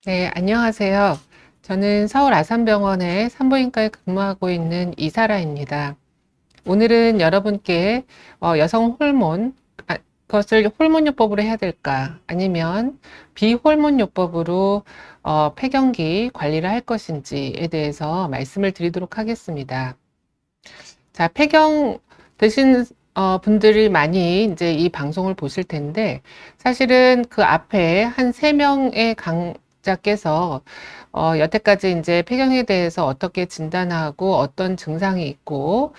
네, 안녕하세요. 저는 서울 아산병원의 산부인과에 근무하고 있는 이사라입니다. 오늘은 여러분께 여성 호르몬, 그것을 호르몬요법으로 해야 될까? 아니면 비호르몬요법으로 폐경기 관리를 할 것인지에 대해서 말씀을 드리도록 하겠습니다. 자, 폐경 되신 분들이 많이 이제 이 방송을 보실 텐데, 사실은 그 앞에 한 3명의 강자께서 여태까지 이제 폐경에 대해서 어떻게 진단하고 어떤 증상이 있고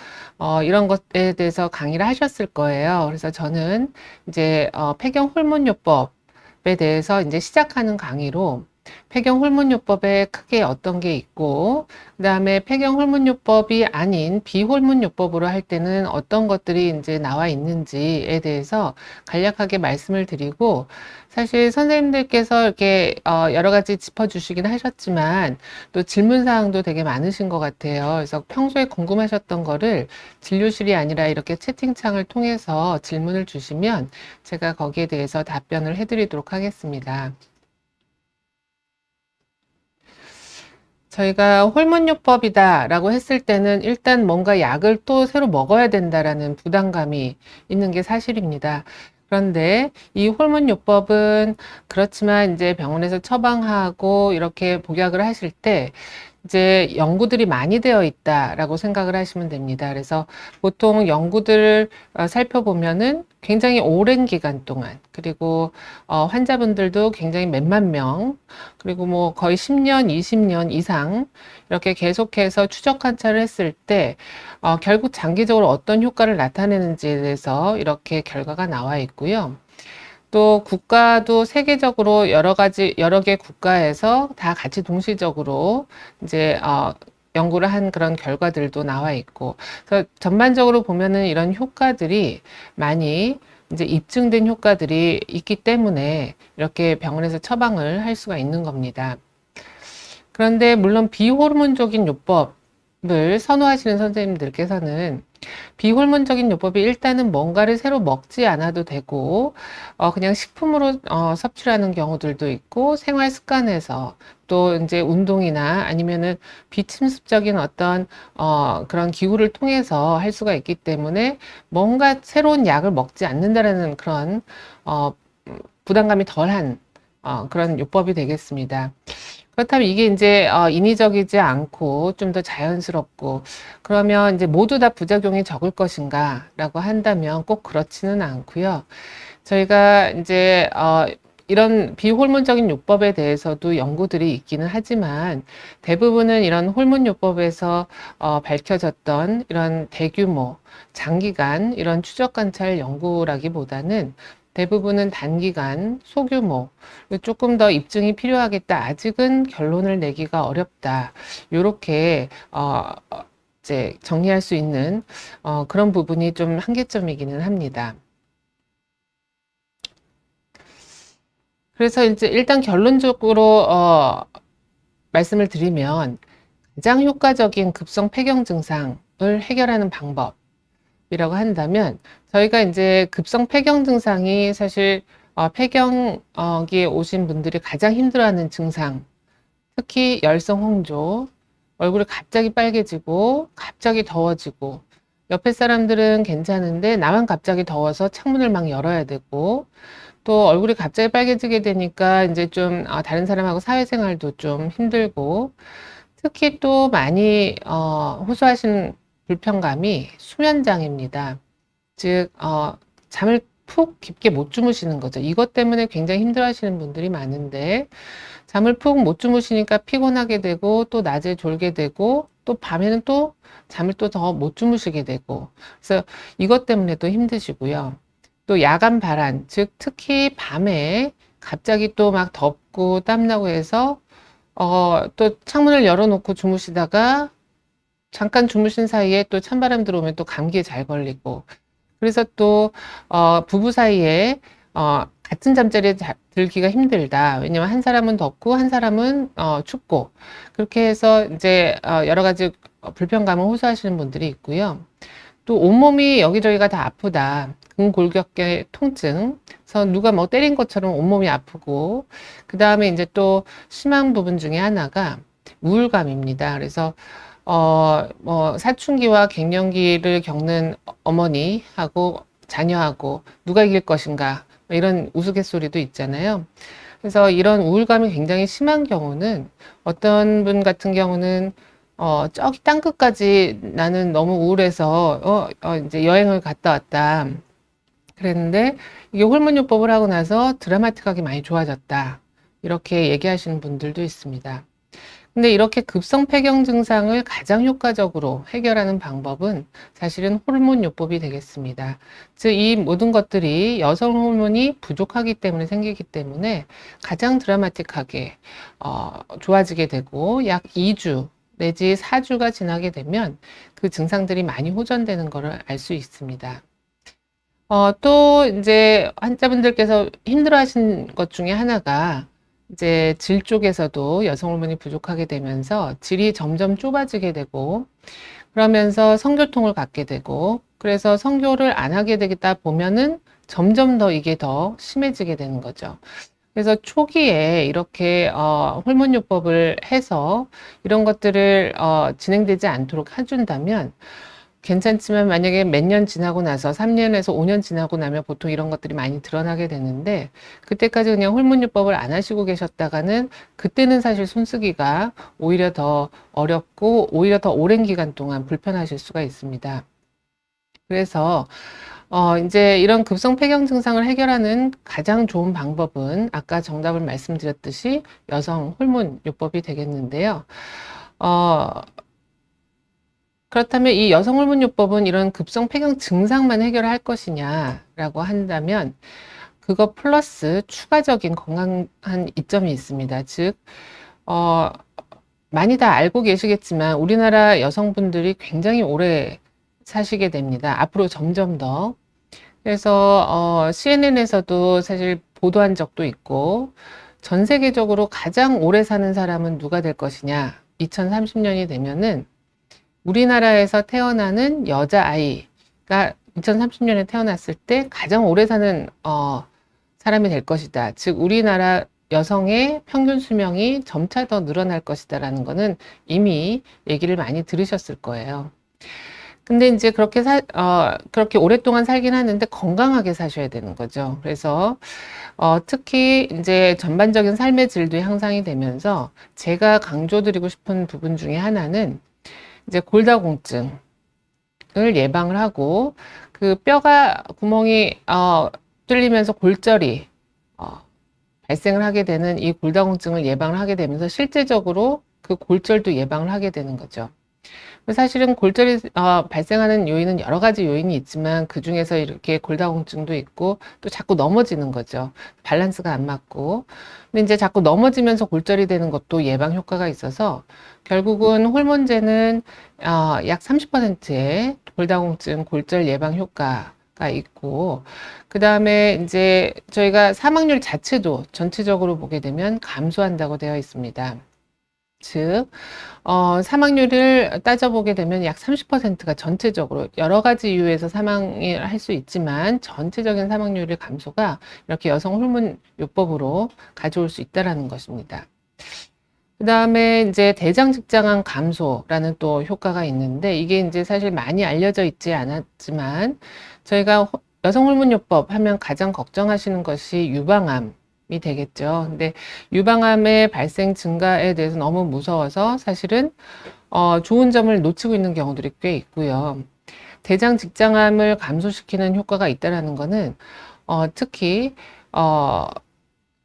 이런 것에 대해서 강의를 하셨을 거예요. 그래서 저는 이제 폐경 호르몬요법에 대해서 이제 시작하는 강의로 폐경 호르몬요법에 크게 어떤 게 있고, 그 다음에 폐경 호르몬요법이 아닌 비호르몬요법으로 할 때는 어떤 것들이 이제 나와 있는지에 대해서 간략하게 말씀을 드리고, 사실 선생님들께서 이렇게 여러 가지 짚어주시긴 하셨지만 또 질문 사항도 되게 많으신 것 같아요. 그래서 평소에 궁금하셨던 거를 진료실이 아니라 이렇게 채팅창을 통해서 질문을 주시면 제가 거기에 대해서 답변을 해드리도록 하겠습니다. 저희가 호르몬요법이다라고 했을 때는 일단 뭔가 약을 또 새로 먹어야 된다라는 부담감이 있는 게 사실입니다. 그런데 이 호르몬요법은 그렇지만 이제 병원에서 처방하고 이렇게 복약을 하실 때 이제 연구들이 많이 되어 있다라고 생각을 하시면 됩니다. 그래서 보통 연구들을 살펴보면은 굉장히 오랜 기간 동안, 그리고 환자분들도 굉장히 몇만 명, 그리고 뭐 거의 10년, 20년 이상 이렇게 계속해서 추적 관찰을 했을 때 결국 장기적으로 어떤 효과를 나타내는지에 대해서 이렇게 결과가 나와 있고요. 또 국가도 세계적으로 여러 개 국가에서 다 같이 동시적으로 이제 연구를 한 그런 결과들도 나와 있고, 그래서 전반적으로 보면은 이런 효과들이 많이 이제 입증된 효과들이 있기 때문에 이렇게 병원에서 처방을 할 수가 있는 겁니다. 그런데 물론 비호르몬적인 요법을 선호하시는 선생님들께서는 비호르몬적인 요법이 일단은 뭔가를 새로 먹지 않아도 되고, 그냥 식품으로 섭취를 하는 경우들도 있고, 생활 습관에서 또 이제 운동이나 아니면은 비침습적인 어떤, 그런 기구를 통해서 할 수가 있기 때문에 뭔가 새로운 약을 먹지 않는다라는 그런, 부담감이 덜한, 그런 요법이 되겠습니다. 그렇다면 이게 이제 인위적이지 않고 좀 더 자연스럽고, 그러면 이제 모두 다 부작용이 적을 것인가 라고 한다면 꼭 그렇지는 않고요. 저희가 이제 이런 비호르몬적인 요법에 대해서도 연구들이 있기는 하지만 대부분은 이런 호르몬 요법에서 밝혀졌던 이런 대규모 장기간 이런 추적 관찰 연구라기보다는 대부분은 단기간 소규모, 조금 더 입증이 필요하겠다, 아직은 결론을 내기가 어렵다, 요렇게 이제 정리할 수 있는 그런 부분이 좀 한계점이기는 합니다. 그래서 이제 일단 결론적으로 말씀을 드리면, 가장 효과적인 급성 폐경 증상을 해결하는 방법이라고 한다면, 저희가 이제 급성 폐경 증상이 사실 폐경기에 오신 분들이 가장 힘들어하는 증상, 특히 열성 홍조, 얼굴이 갑자기 빨개지고 갑자기 더워지고, 옆에 사람들은 괜찮은데 나만 갑자기 더워서 창문을 막 열어야 되고, 또 얼굴이 갑자기 빨개지게 되니까 이제 좀 다른 사람하고 사회생활도 좀 힘들고, 특히 또 많이 호소하시는 불편감이 수면장애입니다. 즉 잠을 푹 깊게 못 주무시는 거죠. 이것 때문에 굉장히 힘들어하시는 분들이 많은데, 잠을 푹 못 주무시니까 피곤하게 되고, 또 낮에 졸게 되고, 또 밤에는 또 잠을 또 더 못 주무시게 되고, 그래서 이것 때문에 또 힘드시고요. 또 야간 발한, 즉 특히 밤에 갑자기 또 막 덥고 땀나고 해서 또 창문을 열어놓고 주무시다가 잠깐 주무신 사이에 또 찬바람 들어오면 또 감기에 잘 걸리고, 그래서 또 부부 사이에 같은 잠자리에 들기가 힘들다. 왜냐면 한 사람은 덥고 한 사람은 춥고, 그렇게 해서 이제 여러 가지 불편감을 호소하시는 분들이 있고요. 또 온몸이 여기저기가 다 아프다. 근골격계 통증, 그래서 누가 뭐 때린 것처럼 온몸이 아프고, 그 다음에 이제 또 심한 부분 중에 하나가 우울감입니다. 그래서 뭐 사춘기와 갱년기를 겪는 어머니하고 자녀하고 누가 이길 것인가 뭐 이런 우스갯소리도 있잖아요. 그래서 이런 우울감이 굉장히 심한 경우는 어떤 분 같은 경우는 저기 땅끝까지 나는 너무 우울해서 이제 여행을 갔다 왔다. 그랬는데 이게 호르몬요법을 하고 나서 드라마틱하게 많이 좋아졌다. 이렇게 얘기하시는 분들도 있습니다. 근데 이렇게 급성 폐경 증상을 가장 효과적으로 해결하는 방법은 사실은 호르몬요법이 되겠습니다. 즉, 이 모든 것들이 여성 호르몬이 부족하기 때문에 생기기 때문에 가장 드라마틱하게 좋아지게 되고 약 2주 내지 4주가 지나게 되면 그 증상들이 많이 호전되는 것을 알 수 있습니다. 또 이제 환자분들께서 힘들어 하신 것 중에 하나가 이제 질 쪽에서도 여성 호르몬이 부족하게 되면서 질이 점점 좁아지게 되고 그러면서 성교통을 갖게 되고 그래서 성교를 안 하게 되겠다 보면은 점점 더 이게 더 심해지게 되는 거죠. 그래서 초기에 이렇게 호르몬요법을 해서 이런 것들을 진행되지 않도록 해준다면 괜찮지만 만약에 몇 년 지나고 나서 3년에서 5년 지나고 나면 보통 이런 것들이 많이 드러나게 되는데 그때까지 그냥 호르몬요법을 안 하시고 계셨다가는 그때는 사실 손쓰기가 오히려 더 어렵고 오히려 더 오랜 기간 동안 불편하실 수가 있습니다. 그래서 이제 이런 급성 폐경 증상을 해결하는 가장 좋은 방법은 아까 정답을 말씀드렸듯이 여성 호르몬요법이 되겠는데요. 그렇다면 이 여성 호르몬요법은 이런 급성 폐경 증상만 해결할 것이냐라고 한다면 그거 플러스 추가적인 건강한 이점이 있습니다. 즉, 많이 다 알고 계시겠지만 우리나라 여성분들이 굉장히 오래 사시게 됩니다. 앞으로 점점 더. 그래서 CNN에서도 사실 보도한 적도 있고 전 세계적으로 가장 오래 사는 사람은 누가 될 것이냐. 2030년이 되면은 우리나라에서 태어나는 여자아이가 2030년에 태어났을 때 가장 오래 사는 사람이 될 것이다. 즉 우리나라 여성의 평균 수명이 점차 더 늘어날 것이다라는 거는 이미 얘기를 많이 들으셨을 거예요. 근데 이제 그렇게 오랫동안 살긴 하는데 건강하게 사셔야 되는 거죠. 그래서 특히 이제 전반적인 삶의 질도 향상이 되면서 제가 강조드리고 싶은 부분 중에 하나는 이제 골다공증을 예방을 하고 그 뼈가 구멍이 뚫리면서 골절이 발생을 하게 되는 이 골다공증을 예방을 하게 되면서 실제적으로 그 골절도 예방을 하게 되는 거죠. 사실은 골절이 발생하는 요인은 여러 가지 요인이 있지만 그 중에서 이렇게 골다공증도 있고 또 자꾸 넘어지는 거죠. 밸런스가 안 맞고. 근데 이제 자꾸 넘어지면서 골절이 되는 것도 예방 효과가 있어서 결국은 호르몬제는 약 30%의 골다공증, 골절 예방 효과가 있고 그 다음에 이제 저희가 사망률 자체도 전체적으로 보게 되면 감소한다고 되어 있습니다. 즉 사망률을 따져보게 되면 약 30%가 전체적으로 여러 가지 이유에서 사망을 할 수 있지만 전체적인 사망률의 감소가 이렇게 여성 호르몬 요법으로 가져올 수 있다라는 것입니다. 그 다음에 이제 대장 직장암 감소라는 또 효과가 있는데 이게 이제 사실 많이 알려져 있지 않았지만 저희가 여성 호르몬 요법 하면 가장 걱정하시는 것이 유방암 이 되겠죠. 근데 유방암의 발생 증가에 대해서 너무 무서워서 사실은 좋은 점을 놓치고 있는 경우들이 꽤 있고요. 대장 직장암을 감소시키는 효과가 있다라는 거는 특히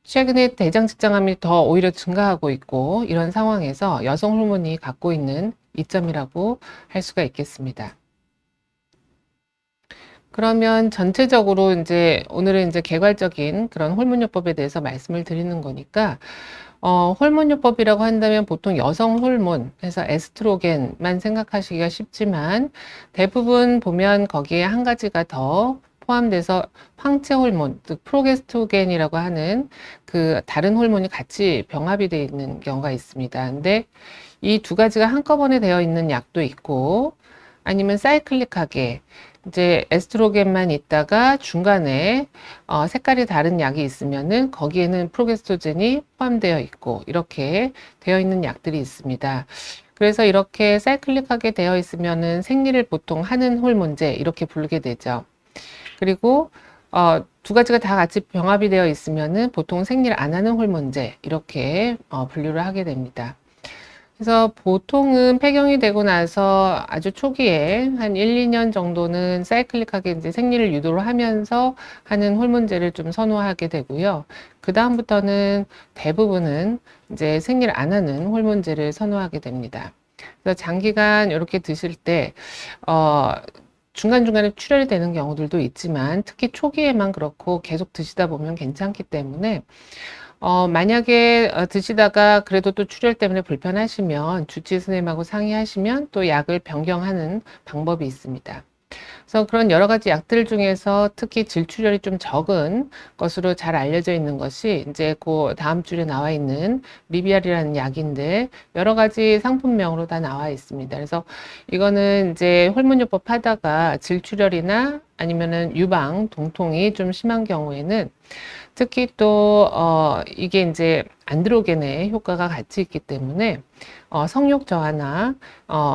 최근에 대장 직장암이 더 오히려 증가하고 있고 이런 상황에서 여성 호르몬이 갖고 있는 이점이라고 할 수가 있겠습니다. 그러면 전체적으로 이제 오늘은 이제 개괄적인 그런 호르몬요법에 대해서 말씀을 드리는 거니까 호르몬요법이라고 한다면 보통 여성 호르몬 해서 에스트로겐만 생각하시기가 쉽지만 대부분 보면 거기에 한 가지가 더 포함돼서 황체 호르몬, 즉 프로게스토겐이라고 하는 그 다른 호르몬이 같이 병합이 되어 있는 경우가 있습니다. 근데 이 두 가지가 한꺼번에 되어 있는 약도 있고 아니면 사이클릭하게 이제 에스트로겐만 있다가 중간에 색깔이 다른 약이 있으면은 거기에는 프로게스토젠이 포함되어 있고 이렇게 되어 있는 약들이 있습니다. 그래서 이렇게 사이클릭하게 되어 있으면은 생리를 보통 하는 호르몬제 이렇게 부르게 되죠. 그리고 두 가지가 다 같이 병합이 되어 있으면은 보통 생리를 안 하는 호르몬제 이렇게 분류를 하게 됩니다. 그래서 보통은 폐경이 되고 나서 아주 초기에 한 1, 2년 정도는 사이클릭하게 이제 생리를 유도를 하면서 하는 호르몬제를 좀 선호하게 되고요. 그 다음부터는 대부분은 이제 생리를 안 하는 호르몬제를 선호하게 됩니다. 그래서 장기간 이렇게 드실 때, 중간중간에 출혈이 되는 경우들도 있지만 특히 초기에만 그렇고 계속 드시다 보면 괜찮기 때문에 만약에 드시다가 그래도 또 출혈 때문에 불편하시면 주治선생님하고 상의하시면 또 약을 변경하는 방법이 있습니다. 그래서 그런 여러 가지 약들 중에서 특히 질출혈이 좀 적은 것으로 잘 알려져 있는 것이 이제 그 다음 줄에 나와 있는 리비알이라는 약인데 여러 가지 상품명으로 다 나와 있습니다. 그래서 이거는 이제 호르몬요법 하다가 질출혈이나 아니면은 유방, 동통이 좀 심한 경우에는 특히 또 이게 이제 안드로겐의 효과가 같이 있기 때문에 성욕 저하나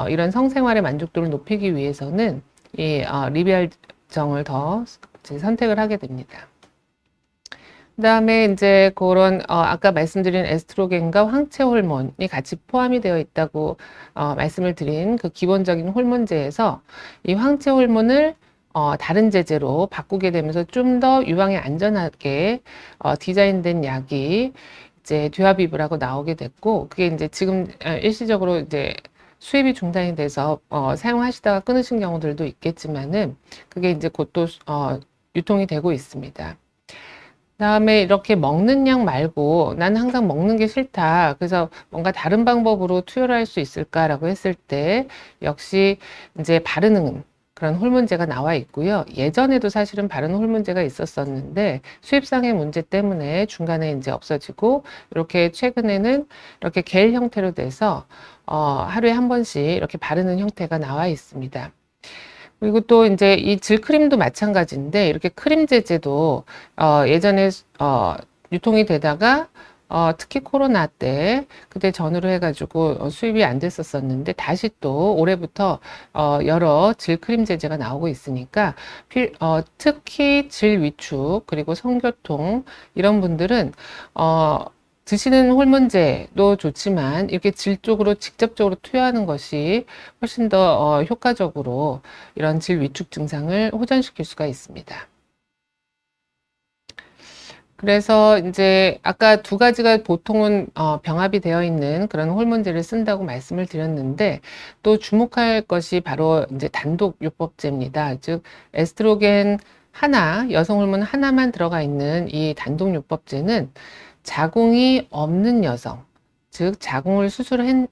이런 성생활의 만족도를 높이기 위해서는 이 리비알정을 더 선택을 하게 됩니다. 그 다음에 이제 그런 아까 말씀드린 에스트로겐과 황체 호르몬이 같이 포함이 되어 있다고 말씀을 드린 그 기본적인 호르몬제에서 이 황체 호르몬을 다른 제제로 바꾸게 되면서 좀 더 유방에 안전하게 디자인된 약이 이제 듀아비브라고 나오게 됐고 그게 이제 지금 일시적으로 이제 수입이 중단이 돼서 사용하시다가 끊으신 경우들도 있겠지만은 그게 이제 곧 또 유통이 되고 있습니다. 그다음에 이렇게 먹는 약 말고 나는 항상 먹는 게 싫다. 그래서 뭔가 다른 방법으로 투여를 할 수 있을까라고 했을 때 역시 이제 바르는 그런 호르몬제가 나와 있고요. 예전에도 사실은 바르는 호르몬제가 있었었는데 수입상의 문제 때문에 중간에 이제 없어지고 이렇게 최근에는 이렇게 겔 형태로 돼서 하루에 한 번씩 이렇게 바르는 형태가 나와 있습니다. 그리고 또 이제 이 질크림도 마찬가지인데 이렇게 크림 제제도 예전에 유통이 되다가 특히 코로나 때 그때 전후로 해가지고 수입이 안 됐었었는데 다시 또 올해부터 여러 질크림 제제가 나오고 있으니까 특히 질 위축 그리고 성교통 이런 분들은 드시는 호르몬제도 좋지만 이렇게 질 쪽으로 직접적으로 투여하는 것이 훨씬 더 효과적으로 이런 질 위축 증상을 호전시킬 수가 있습니다. 그래서 이제 아까 두 가지가 보통은 병합이 되어 있는 그런 호르몬제를 쓴다고 말씀을 드렸는데 또 주목할 것이 바로 이제 단독 요법제입니다. 즉 에스트로겐 하나, 여성 호르몬 하나만 들어가 있는 이 단독 요법제는 자궁이 없는 여성, 즉 자궁을 수술한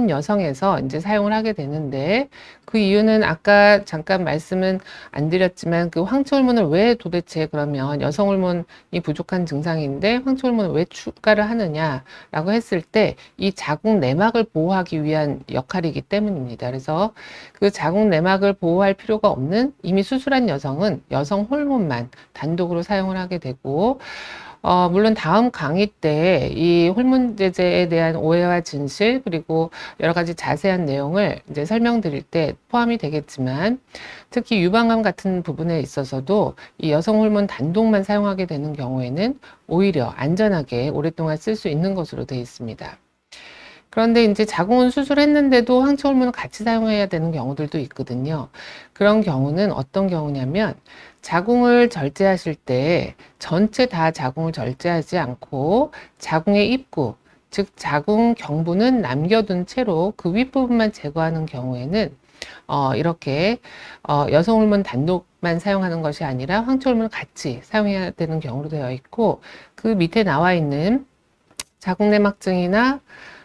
여성에서 이제 사용을 하게 되는데 그 이유는 아까 잠깐 말씀은 안 드렸지만 그 황체 호르몬을 왜 도대체 그러면 여성 호르몬이 부족한 증상인데 황체 호르몬을 왜 추가를 하느냐라고 했을 때 이 자궁 내막을 보호하기 위한 역할이기 때문입니다. 그래서 그 자궁 내막을 보호할 필요가 없는 이미 수술한 여성은 여성 호르몬만 단독으로 사용을 하게 되고 물론 다음 강의 때 이 호르몬 제제에 대한 오해와 진실 그리고 여러 가지 자세한 내용을 이제 설명드릴 때 포함이 되겠지만 특히 유방암 같은 부분에 있어서도 이 여성 호르몬 단독만 사용하게 되는 경우에는 오히려 안전하게 오랫동안 쓸 수 있는 것으로 되어 있습니다. 그런데 이제 자궁은 수술했는데도 황체 호르몬을 같이 사용해야 되는 경우들도 있거든요. 그런 경우는 어떤 경우냐면 자궁을 절제하실 때 전체 다 자궁을 절제하지 않고 자궁의 입구, 즉 자궁 경부는 남겨둔 채로 그 윗부분만 제거하는 경우에는 이렇게 여성 호르몬 단독만 사용하는 것이 아니라 황체 호르몬을 같이 사용해야 되는 경우로 되어 있고 그 밑에 나와 있는 자궁내막증이나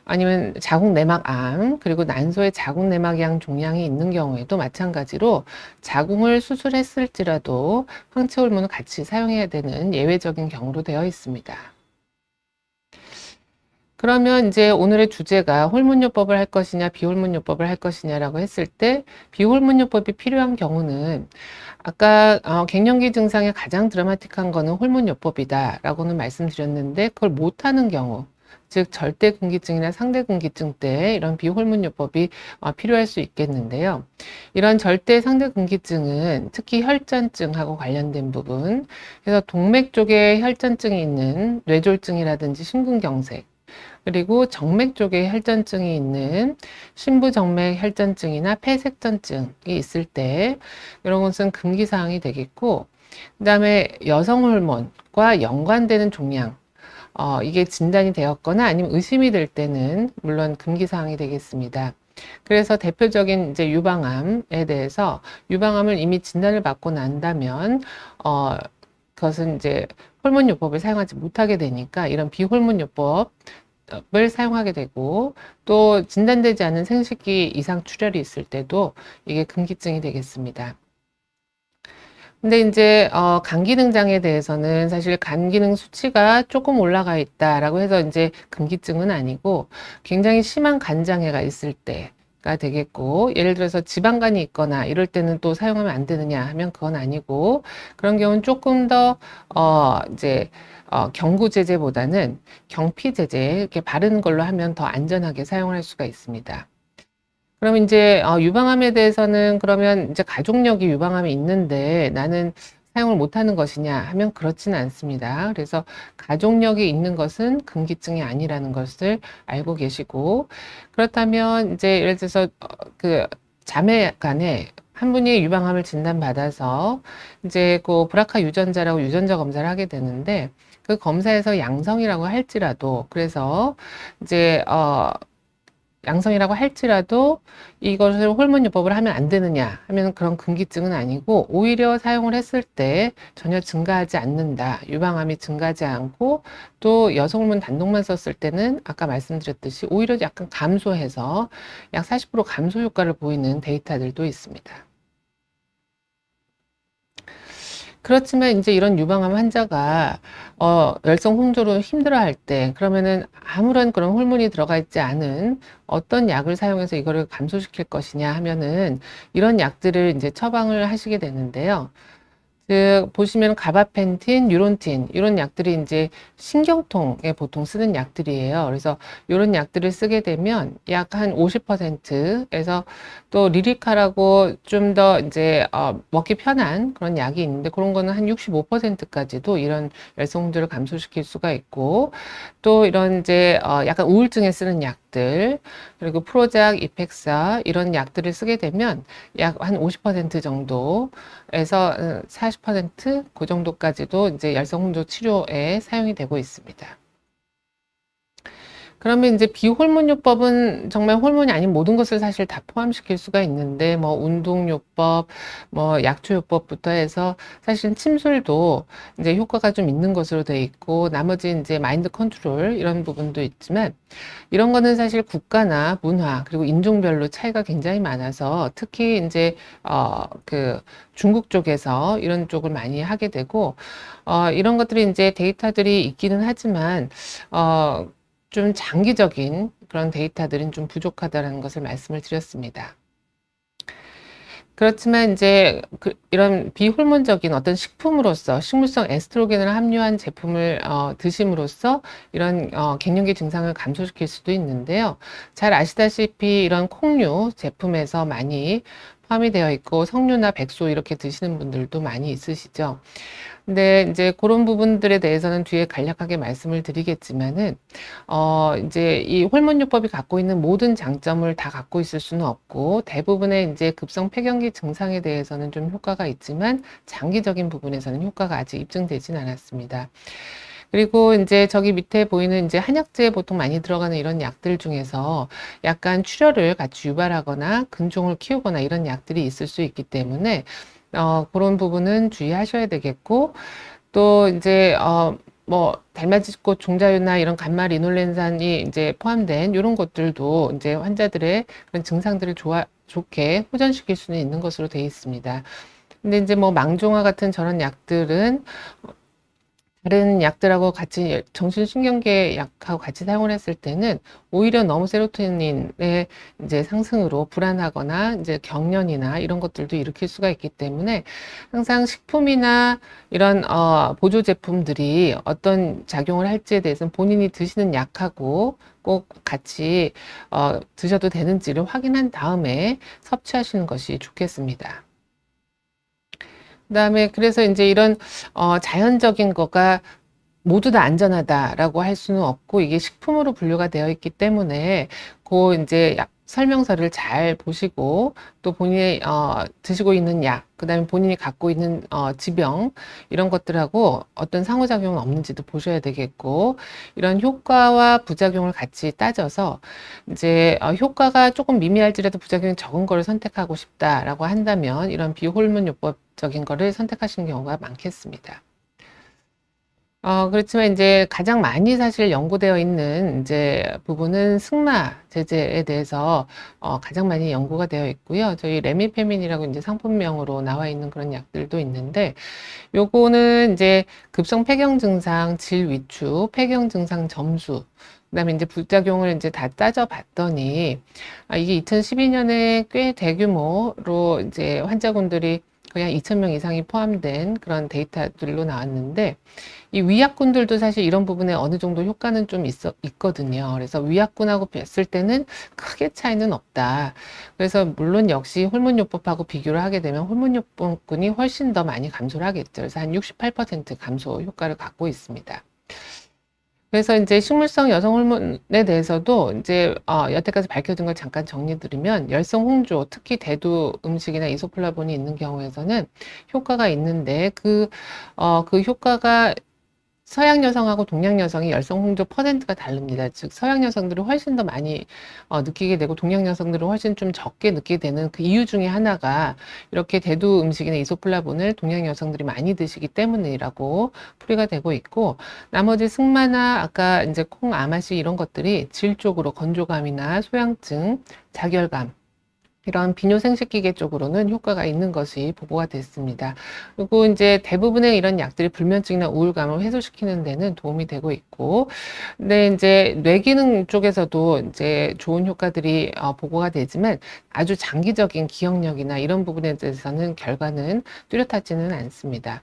아니면 자궁내막암 그리고 난소에 자궁내막양 종양이 있는 경우에도 마찬가지로 자궁을 수술했을지라도 황체 호르몬을 같이 사용해야 되는 예외적인 경우로 되어 있습니다. 그러면 이제 오늘의 주제가 호르몬요법을 할 것이냐, 비호르몬요법을 할 것이냐라고 했을 때, 비호르몬요법이 필요한 경우는 아까 갱년기 증상의 가장 드라마틱한 거는 호르몬요법이다라고는 말씀드렸는데, 그걸 못하는 경우, 즉 절대금기증이나 상대금기증 때 이런 비호르몬요법이 필요할 수 있겠는데요. 이런 절대 상대금기증은 특히 혈전증하고 관련된 부분, 그래서 동맥 쪽에 혈전증이 있는 뇌졸중이라든지 심근경색, 그리고 정맥 쪽에 혈전증이 있는 심부정맥 혈전증이나 폐색전증이 있을 때 이런 것은 금기사항이 되겠고, 그 다음에 여성 호르몬과 연관되는 종양, 이게 진단이 되었거나 아니면 의심이 될 때는 물론 금기사항이 되겠습니다. 그래서 대표적인 이제 유방암에 대해서 유방암을 이미 진단을 받고 난다면, 그것은 이제 호르몬요법을 사용하지 못하게 되니까 이런 비호르몬요법 을 사용하게 되고, 또 진단되지 않은 생식기 이상 출혈이 있을 때도 이게 금기증이 되겠습니다. 근데 이제 간 기능 장애에 대해서는 사실 간 기능 수치가 조금 올라가 있다라고 해서 이제 금기증은 아니고, 굉장히 심한 간 장애가 있을 때가 되겠고, 예를 들어서 지방간이 있거나 이럴 때는 또 사용하면 안 되느냐 하면 그건 아니고, 그런 경우는 조금 더 이제 경구제제보다는 경피제제 이렇게 바른 걸로 하면 더 안전하게 사용할 수가 있습니다. 그럼 이제 유방암에 대해서는 그러면 이제 가족력이 유방암이 있는데 나는 사용을 못하는 것이냐 하면 그렇지는 않습니다. 그래서 가족력이 있는 것은 금기증이 아니라는 것을 알고 계시고, 그렇다면 이제 예를 들어서 그 자매 간에 한 분이 유방암을 진단받아서 이제 그 브라카 유전자라고 유전자 검사를 하게 되는데, 그 검사에서 양성이라고 할지라도, 그래서 이제 양성이라고 할지라도 이것을 호르몬요법을 하면 안 되느냐 하면 그런 금기증은 아니고, 오히려 사용을 했을 때 전혀 증가하지 않는다, 유방암이 증가하지 않고, 또 여성 호르몬 단독만 썼을 때는 아까 말씀드렸듯이 오히려 약간 감소해서 약 40% 감소 효과를 보이는 데이터들도 있습니다. 그렇지만 이제 이런 유방암 환자가 열성 홍조로 힘들어할 때, 그러면은 아무런 그런 호르몬이 들어가 있지 않은 어떤 약을 사용해서 이거를 감소시킬 것이냐 하면은 이런 약들을 이제 처방을 하시게 되는데요. 그 보시면 가바펜틴, 뉴론틴 이런 약들이 이제 신경통에 보통 쓰는 약들이에요. 그래서 이런 약들을 쓰게 되면 약 한 50%에서, 또 리리카라고 좀 더 이제 먹기 편한 그런 약이 있는데, 그런 거는 한 65%까지도 이런 열성홍조를 감소시킬 수가 있고, 또 이런 이제 약간 우울증에 쓰는 약들, 그리고 프로작, 이펙사 이런 약들을 쓰게 되면 약 한 50% 정도에서 40%그 정도까지도 이제 열성홍조 치료에 사용이 되고 있습니다. 그러면 이제 비호르몬요법은 정말 호르몬이 아닌 모든 것을 사실 다 포함시킬 수가 있는데, 뭐 운동요법, 뭐 약초요법부터 해서 사실 침술도 이제 효과가 좀 있는 것으로 돼 있고, 나머지 이제 마인드 컨트롤 이런 부분도 있지만, 이런 거는 사실 국가나 문화 그리고 인종별로 차이가 굉장히 많아서, 특히 이제 그 중국 쪽에서 이런 쪽을 많이 하게 되고, 이런 것들이 이제 데이터들이 있기는 하지만 좀 장기적인 그런 데이터들은 좀 부족하다는 것을 말씀을 드렸습니다. 그렇지만 이제 이런 비호르몬적인 어떤 식품으로서 식물성 에스트로겐을 함유한 제품을 드심으로써 이런 갱년기 증상을 감소시킬 수도 있는데요. 잘 아시다시피 이런 콩류 제품에서 많이 포함이 되어 있고, 석류나 백소 이렇게 드시는 분들도 많이 있으시죠. 근데 이제 그런 부분들에 대해서는 뒤에 간략하게 말씀을 드리겠지만은, 이제 이 호르몬요법이 갖고 있는 모든 장점을 다 갖고 있을 수는 없고, 대부분의 이제 급성 폐경기 증상에 대해서는 좀 효과가 있지만, 장기적인 부분에서는 효과가 아직 입증되진 않았습니다. 그리고 이제 저기 밑에 보이는 이제 한약재에 보통 많이 들어가는 이런 약들 중에서 약간 출혈을 같이 유발하거나 근종을 키우거나 이런 약들이 있을 수 있기 때문에, 그런 부분은 주의하셔야 되겠고, 또 이제 뭐 달맞이꽃 종자유나 이런 간말 리놀렌산이 이제 포함된 이런 것들도 이제 환자들의 그런 증상들을 좋게 호전시킬 수는 있는 것으로 되어 있습니다. 근데 이제 뭐 망종화 같은 저런 약들은 다른 약들하고 같이 정신신경계 약하고 같이 사용을 했을 때는 오히려 너무 세로토닌의 이제 상승으로 불안하거나 이제 경련이나 이런 것들도 일으킬 수가 있기 때문에 항상 식품이나 이런 보조 제품들이 어떤 작용을 할지에 대해서는 본인이 드시는 약하고 꼭 같이 드셔도 되는지를 확인한 다음에 섭취하시는 것이 좋겠습니다. 그다음에 그래서 이제 이런 자연적인 거가 모두 다 안전하다라고 할 수는 없고 이게 식품으로 분류가 되어 있기 때문에 그 이제 설명서를 잘 보시고 또 본인이 드시고 있는 약, 그다음에 본인이 갖고 있는 지병 이런 것들하고 어떤 상호작용은 없는지도 보셔야 되겠고 이런 효과와 부작용을 같이 따져서 이제 효과가 조금 미미할지라도 부작용이 적은 거를 선택하고 싶다라고 한다면 이런 비호르몬 요법적인 거를 선택하시는 경우가 많겠습니다. 그렇지만 이제 가장 많이 사실 연구되어 있는 이제 부분은 승마 제제에 대해서 가장 많이 연구가 되어 있고요. 저희 레미페민이라고 이제 상품명으로 나와 있는 그런 약들도 있는데 요거는 이제 급성 폐경 증상 질 위축, 폐경 증상 점수, 그다음에 이제 부작용을 이제 다 따져봤더니 이게 2012년에 꽤 대규모로 이제 환자분들이 거의 한 2,000명 이상이 포함된 그런 데이터들로 나왔는데 이 위약군들도 사실 이런 부분에 어느 정도 효과는 좀 있거든요. 그래서 위약군하고 비했을 때는 크게 차이는 없다. 그래서 물론 역시 호르몬요법하고 비교를 하게 되면 호르몬요법군이 훨씬 더 많이 감소를 하겠죠. 그래서 한 68% 감소 효과를 갖고 있습니다. 그래서 이제 식물성 여성 호르몬에 대해서도 이제 여태까지 밝혀진 걸 잠깐 정리드리면 열성 홍조, 특히 대두 음식이나 이소플라본이 있는 경우에서는 효과가 있는데 그 효과가 서양 여성하고 동양 여성이 열성 홍조 퍼센트가 다릅니다. 즉 서양 여성들은 훨씬 더 많이 느끼게 되고 동양 여성들은 훨씬 좀 적게 느끼게 되는 그 이유 중에 하나가 이렇게 대두 음식이나 이소플라본을 동양 여성들이 많이 드시기 때문이라고 풀이가 되고 있고 나머지 승마나 아까 이제 콩, 아마시 이런 것들이 질 쪽으로 건조감이나 소양증, 자결감 이런 비뇨생식기계 쪽으로는 효과가 있는 것이 보고가 됐습니다. 그리고 이제 대부분의 이런 약들이 불면증이나 우울감을 해소시키는 데는 도움이 되고 있고, 근데 이제 뇌기능 쪽에서도 이제 좋은 효과들이 보고가 되지만 아주 장기적인 기억력이나 이런 부분에 대해서는 결과는 뚜렷하지는 않습니다.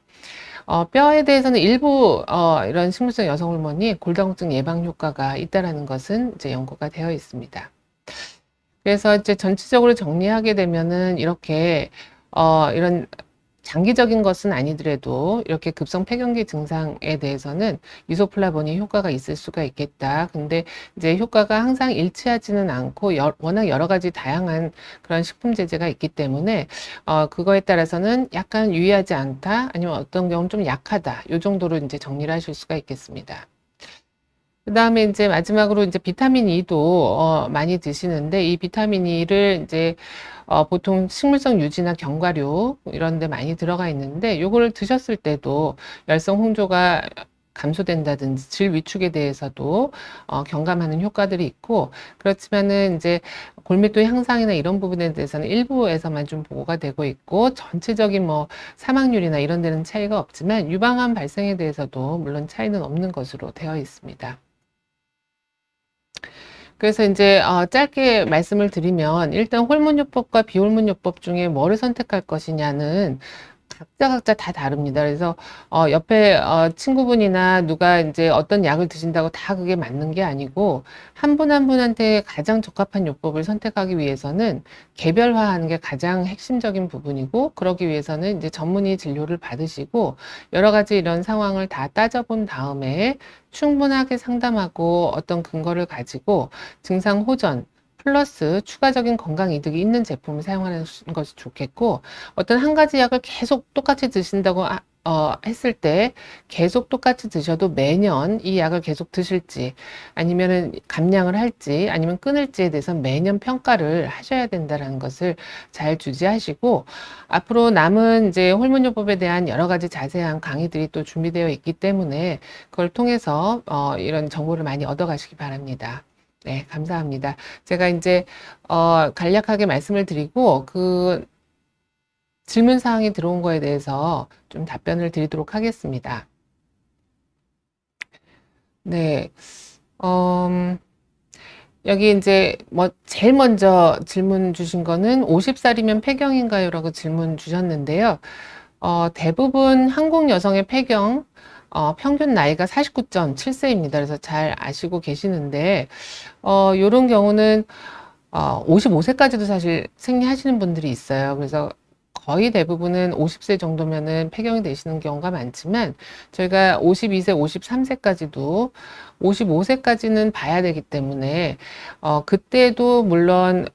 뼈에 대해서는 일부 이런 식물성 여성 호르몬이 골다공증 예방 효과가 있다라는 것은 이제 연구가 되어 있습니다. 그래서 이제 전체적으로 정리하게 되면은 이렇게 이런 장기적인 것은 아니더라도 이렇게 급성 폐경기 증상에 대해서는 이소플라본이 효과가 있을 수가 있겠다. 근데 이제 효과가 항상 일치하지는 않고 워낙 여러 가지 다양한 그런 식품 제제가 있기 때문에 그거에 따라서는 약간 유의하지 않다, 아니면 어떤 경우는 좀 약하다. 요 정도로 이제 정리를 하실 수가 있겠습니다. 그 다음에 이제 마지막으로 이제 비타민 E도 많이 드시는데 이 비타민 E를 이제 보통 식물성 유지나 견과류 이런 데 많이 들어가 있는데 요거를 드셨을 때도 열성 홍조가 감소된다든지 질 위축에 대해서도 경감하는 효과들이 있고 그렇지만은 이제 골밀도 향상이나 이런 부분에 대해서는 일부에서만 좀 보고가 되고 있고 전체적인 뭐 사망률이나 이런 데는 차이가 없지만 유방암 발생에 대해서도 물론 차이는 없는 것으로 되어 있습니다. 그래서 이제 짧게 말씀을 드리면 일단 호르몬요법과 비호르몬요법 중에 뭐를 선택할 것이냐는 각자 다 다릅니다. 그래서 옆에 친구분이나 누가 이제 어떤 약을 드신다고 다 그게 맞는 게 아니고 한 분 한 분한테 가장 적합한 요법을 선택하기 위해서는 개별화하는 게 가장 핵심적인 부분이고 그러기 위해서는 이제 전문의 진료를 받으시고 여러 가지 이런 상황을 다 따져본 다음에 충분하게 상담하고 어떤 근거를 가지고 증상 호전 플러스 추가적인 건강 이득이 있는 제품을 사용하는 것이 좋겠고 어떤 한 가지 약을 계속 똑같이 드신다고 했을 때 계속 똑같이 드셔도 매년 이 약을 계속 드실지 아니면은 감량을 할지 아니면 끊을지에 대해서 매년 평가를 하셔야 된다는 것을 잘 주지하시고 앞으로 남은 이제 호르몬요법에 대한 여러 가지 자세한 강의들이 또 준비되어 있기 때문에 그걸 통해서 이런 정보를 많이 얻어가시기 바랍니다. 네, 감사합니다. 제가 이제 간략하게 말씀을 드리고 그 질문 사항이 들어온 거에 대해서 좀 답변을 드리도록 하겠습니다. 네. 음, 여기 이제 뭐 제일 먼저 질문 주신 거는 50살이면 폐경인가요? 라고 질문 주셨는데요. 대부분 한국 여성의 폐경, 평균 나이가 49.7세입니다. 그래서 잘 아시고 계시는데, 요런 경우는 55세까지도 사실 생리하시는 분들이 있어요. 그래서 거의 대부분은 50세 정도면은 폐경이 되시는 경우가 많지만 저희가 52세, 53세까지도 55세까지는 봐야 되기 때문에 그때도 물론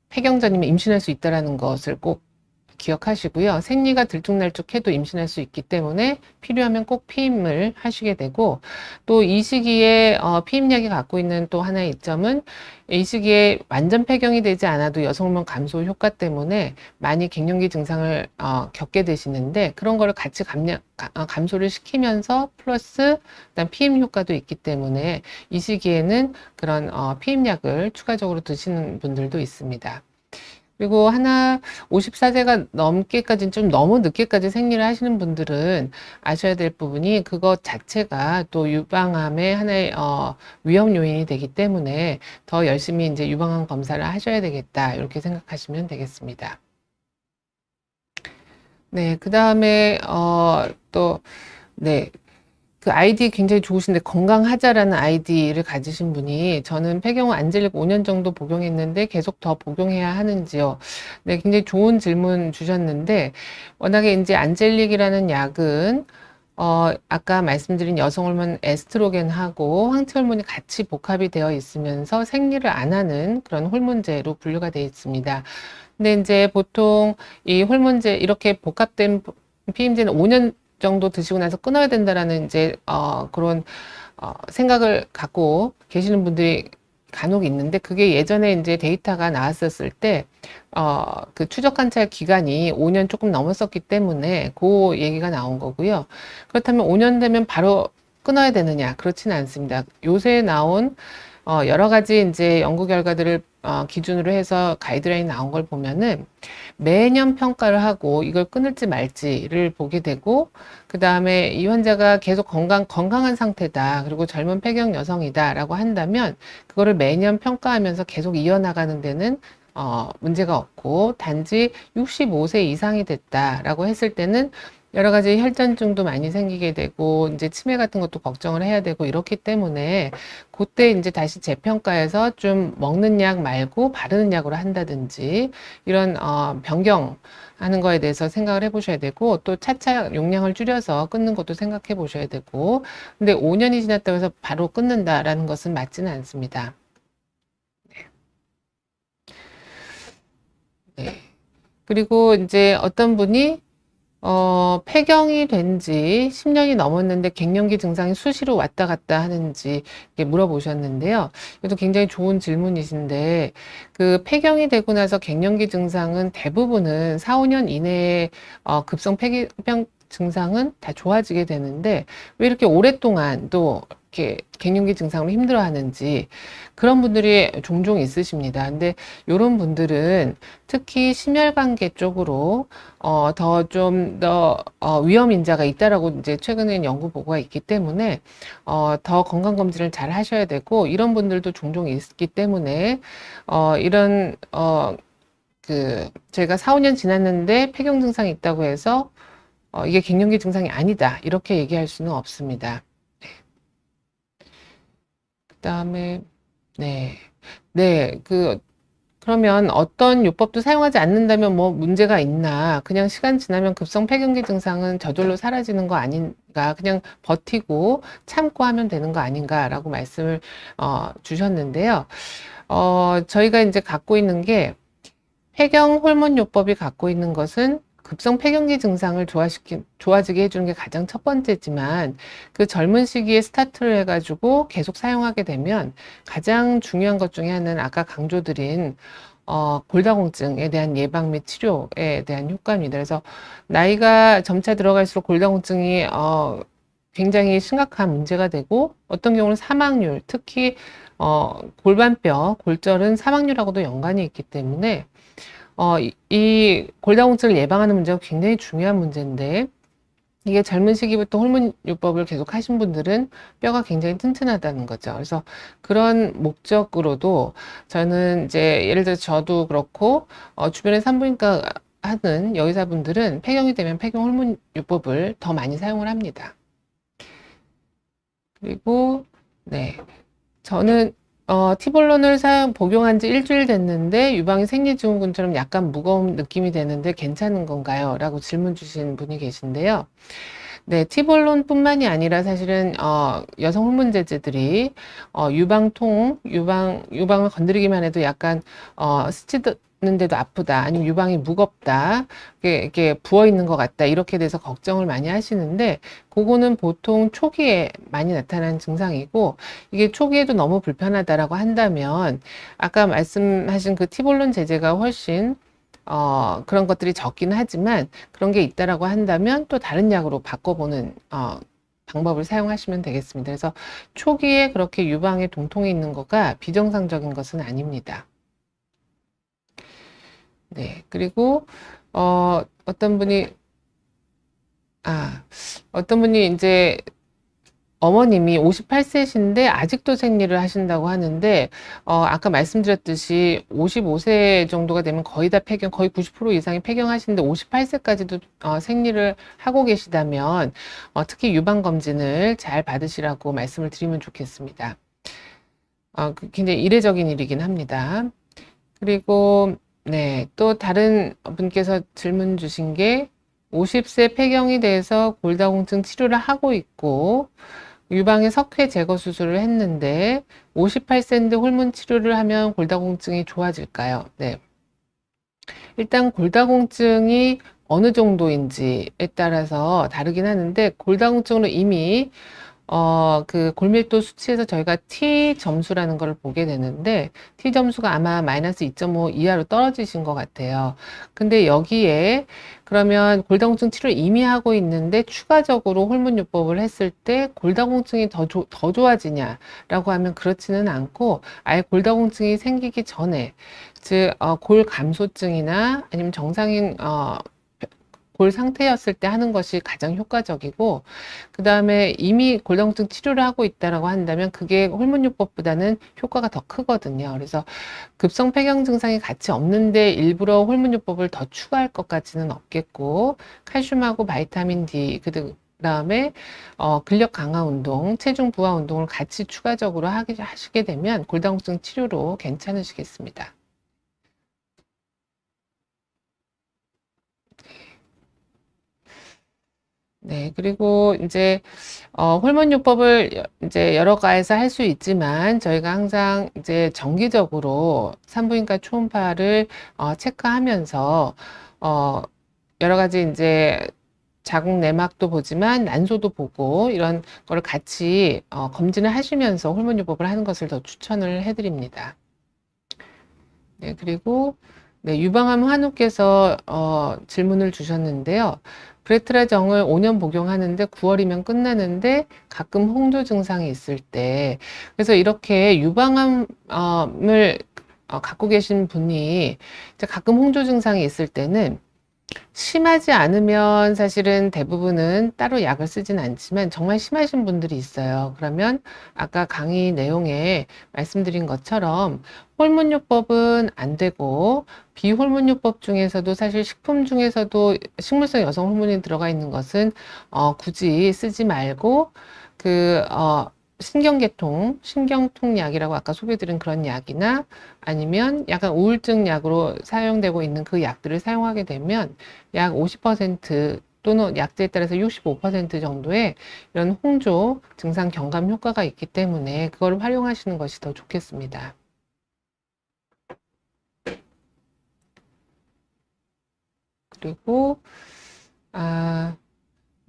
폐경 전이면 임신할 수 있다라는 것을 꼭 기억하시고요. 생리가 들쭉날쭉해도 임신할 수 있기 때문에 필요하면 꼭 피임을 하시게 되고 또 이 시기에 피임약이 갖고 있는 또 하나의 이점은 이 시기에 완전 폐경이 되지 않아도 여성 호르몬 감소 효과 때문에 많이 갱년기 증상을 겪게 되시는데 그런 거를 같이 감소를 시키면서 플러스 일단 피임 효과도 있기 때문에 이 시기에는 그런 피임약을 추가적으로 드시는 분들도 있습니다. 그리고 하나 54세가 넘게까지 좀 너무 늦게까지 생리를 하시는 분들은 아셔야 될 부분이 그것 자체가 또 유방암의 하나의 위험 요인이 되기 때문에 더 열심히 이제 유방암 검사를 하셔야 되겠다 이렇게 생각하시면 되겠습니다. 네, 그 다음에 또 네. 그 아이디 굉장히 좋으신데 건강하자라는 아이디를 가지신 분이 저는 폐경 후 안젤릭 5년 정도 복용했는데 계속 더 복용해야 하는지요? 네, 굉장히 좋은 질문 주셨는데 워낙에 이제 안젤릭이라는 약은 아까 말씀드린 여성 호르몬 에스트로겐하고 황체 호르몬이 같이 복합이 되어 있으면서 생리를 안 하는 그런 호르몬제로 분류가 되어 있습니다. 근데 이제 보통 이 호르몬제 이렇게 복합된 피임제는 5년 정도 드시고 나서 끊어야 된다라는 이제 그런 생각을 갖고 계시는 분들이 간혹 있는데 그게 예전에 이제 데이터가 나왔었을 때 그 추적 관찰 기간이 5년 조금 넘었었기 때문에 그 얘기가 나온 거고요. 그렇다면 5년 되면 바로 끊어야 되느냐? 그렇지는 않습니다. 요새 나온 여러 가지 이제 연구 결과들을 기준으로 해서 가이드라인 나온 걸 보면은 매년 평가를 하고 이걸 끊을지 말지를 보게 되고 그 다음에 이 환자가 계속 건강한 상태다 그리고 젊은 폐경 여성이다라고 한다면 그거를 매년 평가하면서 계속 이어나가는 데는 문제가 없고 단지 65세 이상이 됐다라고 했을 때는 여러 가지 혈전증도 많이 생기게 되고 이제 치매 같은 것도 걱정을 해야 되고 이렇기 때문에 그때 이제 다시 재평가해서 좀 먹는 약 말고 바르는 약으로 한다든지 이런 변경하는 거에 대해서 생각을 해보셔야 되고 또 차차 용량을 줄여서 끊는 것도 생각해 보셔야 되고 근데 5년이 지났다고 해서 바로 끊는다라는 것은 맞지는 않습니다. 네. 그리고 이제 어떤 분이 폐경이 된 지 10년이 넘었는데 갱년기 증상이 수시로 왔다 갔다 하는지 이렇게 물어보셨는데요. 이것도 굉장히 좋은 질문이신데, 그 폐경이 되고 나서 갱년기 증상은 대부분은 4, 5년 이내에 급성 폐경 증상은 다 좋아지게 되는데, 왜 이렇게 오랫동안 또 이렇게 갱년기 증상으로 힘들어 하는지 그런 분들이 종종 있으십니다. 근데 이런 분들은 특히 심혈관계 쪽으로 더 좀 더 위험 인자가 있다라고 이제 최근에 연구 보고가 있기 때문에 더 건강 검진을 잘 하셔야 되고 이런 분들도 종종 있기 때문에 이런 그 저희가 4, 5년 지났는데 폐경 증상이 있다고 해서 이게 갱년기 증상이 아니다 이렇게 얘기할 수는 없습니다. 그다음에 네. 네. 그러면 어떤 요법도 사용하지 않는다면 뭐 문제가 있나? 그냥 시간 지나면 급성 폐경기 증상은 저절로 사라지는 거 아닌가? 그냥 버티고 참고 하면 되는 거 아닌가라고 말씀을 주셨는데요. 저희가 이제 갖고 있는 게 폐경 호르몬 요법이 갖고 있는 것은 급성 폐경기 증상을 좋아지게 해주는 게 가장 첫 번째지만 그 젊은 시기에 스타트를 해가지고 계속 사용하게 되면 가장 중요한 것 중에 하나는 아까 강조드린 골다공증에 대한 예방 및 치료에 대한 효과입니다. 그래서 나이가 점차 들어갈수록 골다공증이 굉장히 심각한 문제가 되고 어떤 경우는 사망률, 특히 골반뼈, 골절은 사망률하고도 연관이 있기 때문에 이 골다공증을 예방하는 문제가 굉장히 중요한 문제인데 이게 젊은 시기부터 호르몬요법을 계속 하신 분들은 뼈가 굉장히 튼튼하다는 거죠. 그래서 그런 목적으로도 저는 이제 예를 들어 저도 그렇고 주변에 산부인과 하는 여의사분들은 폐경이 되면 폐경 호르몬요법을 더 많이 사용을 합니다. 그리고 네, 저는 티볼론을 복용한 지 일주일 됐는데 유방이 생리증후군처럼 약간 무거운 느낌이 되는데 괜찮은 건가요? 라고 질문 주신 분이 계신데요. 네, 티볼론뿐만이 아니라 사실은 여성 호르몬 제제들이 유방을 건드리기만 해도 약간 스치는데도 아프다, 아니면 유방이 무겁다, 이게 부어 있는 것 같다, 이렇게 돼서 걱정을 많이 하시는데 그거는 보통 초기에 많이 나타나는 증상이고, 이게 초기에도 너무 불편하다라고 한다면 아까 말씀하신 그 티볼론 제제가 훨씬 그런 것들이 적긴 하지만 그런 게 있다라고 한다면 또 다른 약으로 바꿔보는 방법을 사용하시면 되겠습니다. 그래서 초기에 그렇게 유방에 동통이 있는 거가 비정상적인 것은 아닙니다. 네, 그리고 어떤 분이 이제 어머님이 58세신데 아직도 생리를 하신다고 하는데 아까 말씀드렸듯이 55세 정도가 되면 거의 다 폐경, 거의 90% 이상이 폐경하시는데 58세까지도 생리를 하고 계시다면 특히 유방검진을 잘 받으시라고 말씀을 드리면 좋겠습니다. 굉장히 이례적인 일이긴 합니다. 그리고 네, 또 다른 분께서 질문 주신 게 50세 폐경이 돼서 골다공증 치료를 하고 있고 유방의 석회 제거 수술을 했는데 58세인데 호르몬 치료를 하면 골다공증이 좋아질까요? 네. 일단 골다공증이 어느 정도인지에 따라서 다르긴 하는데 골다공증으로 이미 그 골밀도 수치에서 저희가 T 점수라는 걸 보게 되는데 T 점수가 아마 마이너스 2.5 이하로 떨어지신 것 같아요. 근데 여기에 그러면 골다공증 치료를 이미 하고 있는데 추가적으로 호르몬요법을 했을 때 골다공증이 더 좋아지냐라고 하면 그렇지는 않고 아예 골다공증이 생기기 전에 즉 골감소증이나 아니면 정상인 골 상태였을 때 하는 것이 가장 효과적이고, 그 다음에 이미 골다공증 치료를 하고 있다라고 한다면 그게 호르몬요법보다는 효과가 더 크거든요. 그래서 급성 폐경 증상이 같이 없는데 일부러 호르몬요법을 더 추가할 것 같지는 없겠고, 칼슘하고 바이타민 D, 그 다음에 근력 강화 운동, 체중 부하 운동을 같이 추가적으로 하시게 되면 골다공증 치료로 괜찮으시겠습니다. 네, 그리고 이제 호르몬요법을 이제 여러 가에서 할 수 있지만 저희가 항상 이제 정기적으로 산부인과 초음파를 체크하면서 여러 가지 이제 자궁 내막도 보지만 난소도 보고 이런 거를 같이 검진을 하시면서 호르몬요법을 하는 것을 더 추천을 해드립니다. 네, 그리고 네, 유방암 환우께서 질문을 주셨는데요. 브레트라정을 5년 복용하는데 9월이면 끝나는데 가끔 홍조 증상이 있을 때, 그래서 이렇게 유방암을 갖고 계신 분이 이제 가끔 홍조 증상이 있을 때는 심하지 않으면 사실은 대부분은 따로 약을 쓰진 않지만 정말 심하신 분들이 있어요. 그러면 아까 강의 내용에 말씀드린 것처럼 호르몬요법은 안 되고 비호르몬요법 중에서도 사실 식품 중에서도 식물성 여성 호르몬이 들어가 있는 것은 굳이 쓰지 말고 신경통 약이라고 아까 소개드린 그런 약이나 아니면 약간 우울증 약으로 사용되고 있는 그 약들을 사용하게 되면 약 50% 또는 약제에 따라서 65% 정도의 이런 홍조 증상 경감 효과가 있기 때문에 그걸 활용하시는 것이 더 좋겠습니다. 그리고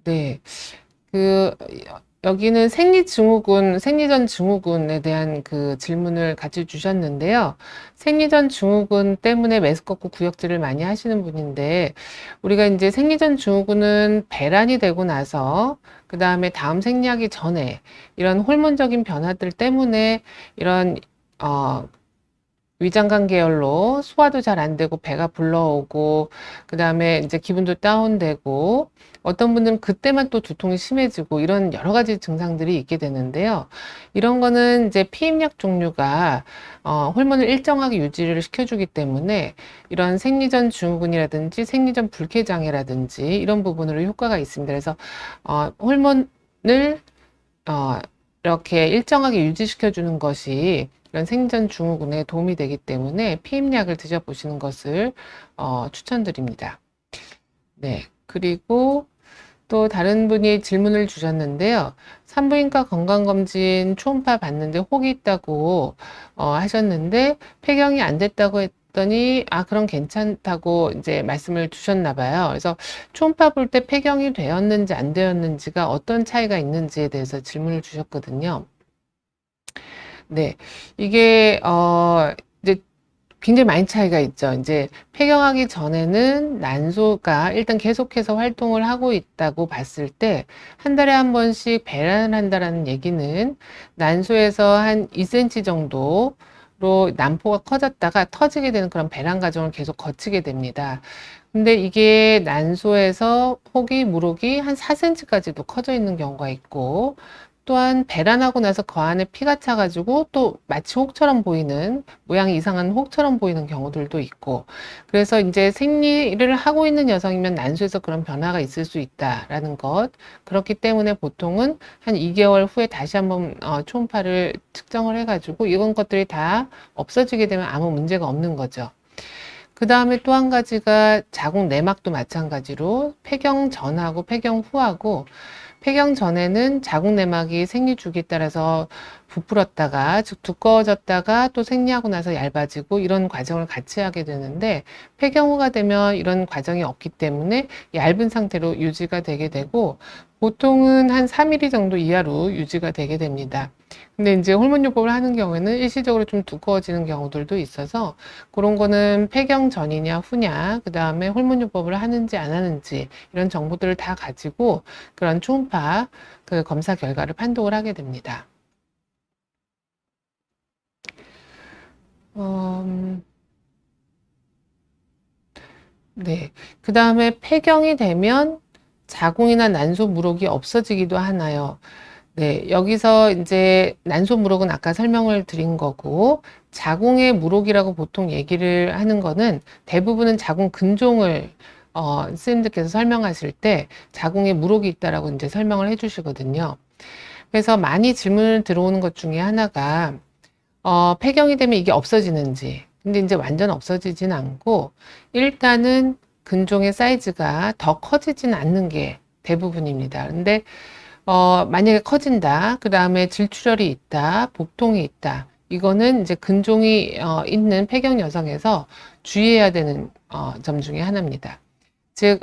네. 여기는 생리전 증후군에 대한 그 질문을 같이 주셨는데요. 생리전 증후군 때문에 메스꺼꾸 구역질을 많이 하시는 분인데, 우리가 이제 생리전 증후군은 배란이 되고 나서, 그 다음에 다음 생리하기 전에 이런 호르몬적인 변화들 때문에 이런, 위장관 계열로 소화도 잘 안 되고 배가 불러오고 그다음에 이제 기분도 다운되고 어떤 분들은 그때만 또 두통이 심해지고 이런 여러 가지 증상들이 있게 되는데요. 이런 거는 이제 피임약 종류가 호르몬을 일정하게 유지를 시켜주기 때문에 이런 생리전 증후군이라든지 생리전 불쾌 장애라든지 이런 부분으로 효과가 있습니다. 그래서 호르몬을 어, 이렇게 일정하게 유지시켜 주는 것이 이런 생전 증후군에 도움이 되기 때문에 피임약을 드셔보시는 것을 추천드립니다. 네. 그리고 또 다른 분이 질문을 주셨는데요. 산부인과 건강검진 초음파 봤는데 혹이 있다고 하셨는데 폐경이 안 됐다고 했더니 그럼 괜찮다고 이제 말씀을 주셨나 봐요. 그래서 초음파 볼 때 폐경이 되었는지 안 되었는지가 어떤 차이가 있는지에 대해서 질문을 주셨거든요. 네. 이게 이제 굉장히 많이 차이가 있죠. 이제 폐경하기 전에는 난소가 일단 계속해서 활동을 하고 있다고 봤을 때 한 달에 한 번씩 배란을 한다라는 얘기는 난소에서 한 2cm 정도로 난포가 커졌다가 터지게 되는 그런 배란 과정을 계속 거치게 됩니다. 근데 이게 난소에서 혹이 물혹이 한 4cm까지도 커져 있는 경우가 있고 또한 배란하고 나서 그 안에 피가 차가지고 또 마치 혹처럼 보이는 모양이 이상한 혹처럼 보이는 경우들도 있고 그래서 이제 생리를 하고 있는 여성이면 난소에서 그런 변화가 있을 수 있다라는 것 그렇기 때문에 보통은 한 2개월 후에 다시 한번 초음파를 측정을 해가지고 이런 것들이 다 없어지게 되면 아무 문제가 없는 거죠. 그 다음에 또 한 가지가 자궁 내막도 마찬가지로 폐경 전하고 폐경 후하고 폐경 전에는 자궁 내막이 생리 주기에 따라서 부풀었다가 즉 두꺼워졌다가 또 생리하고 나서 얇아지고 이런 과정을 같이 하게 되는데 폐경 후가 되면 이런 과정이 없기 때문에 얇은 상태로 유지가 되게 되고 보통은 한 3mm 정도 이하로 유지가 되게 됩니다. 근데 이제 호르몬요법을 하는 경우에는 일시적으로 좀 두꺼워지는 경우들도 있어서 그런 거는 폐경 전이냐 후냐 그 다음에 호르몬요법을 하는지 안 하는지 이런 정보들을 다 가지고 그런 초음파 그 검사 결과를 판독을 하게 됩니다. 네. 그 다음에 폐경이 되면 자궁이나 난소 물혹이 없어지기도 하나요? 네, 여기서 이제 난소 물혹은 아까 설명을 드린 거고 자궁의 물혹이라고 보통 얘기를 하는 거는 대부분은 자궁 근종을 선생님들께서 설명하실 때 자궁에 물혹이 있다라고 이제 설명을 해주시거든요. 그래서 많이 질문을 들어오는 것 중에 하나가 폐경이 되면 이게 없어지는지. 근데 이제 완전 없어지진 않고 일단은 근종의 사이즈가 더 커지진 않는 게 대부분입니다. 근데 만약에 커진다. 그 다음에 질출혈이 있다. 복통이 있다. 이거는 이제 근종이 있는 폐경 여성에서 주의해야 되는 점 중에 하나입니다. 즉,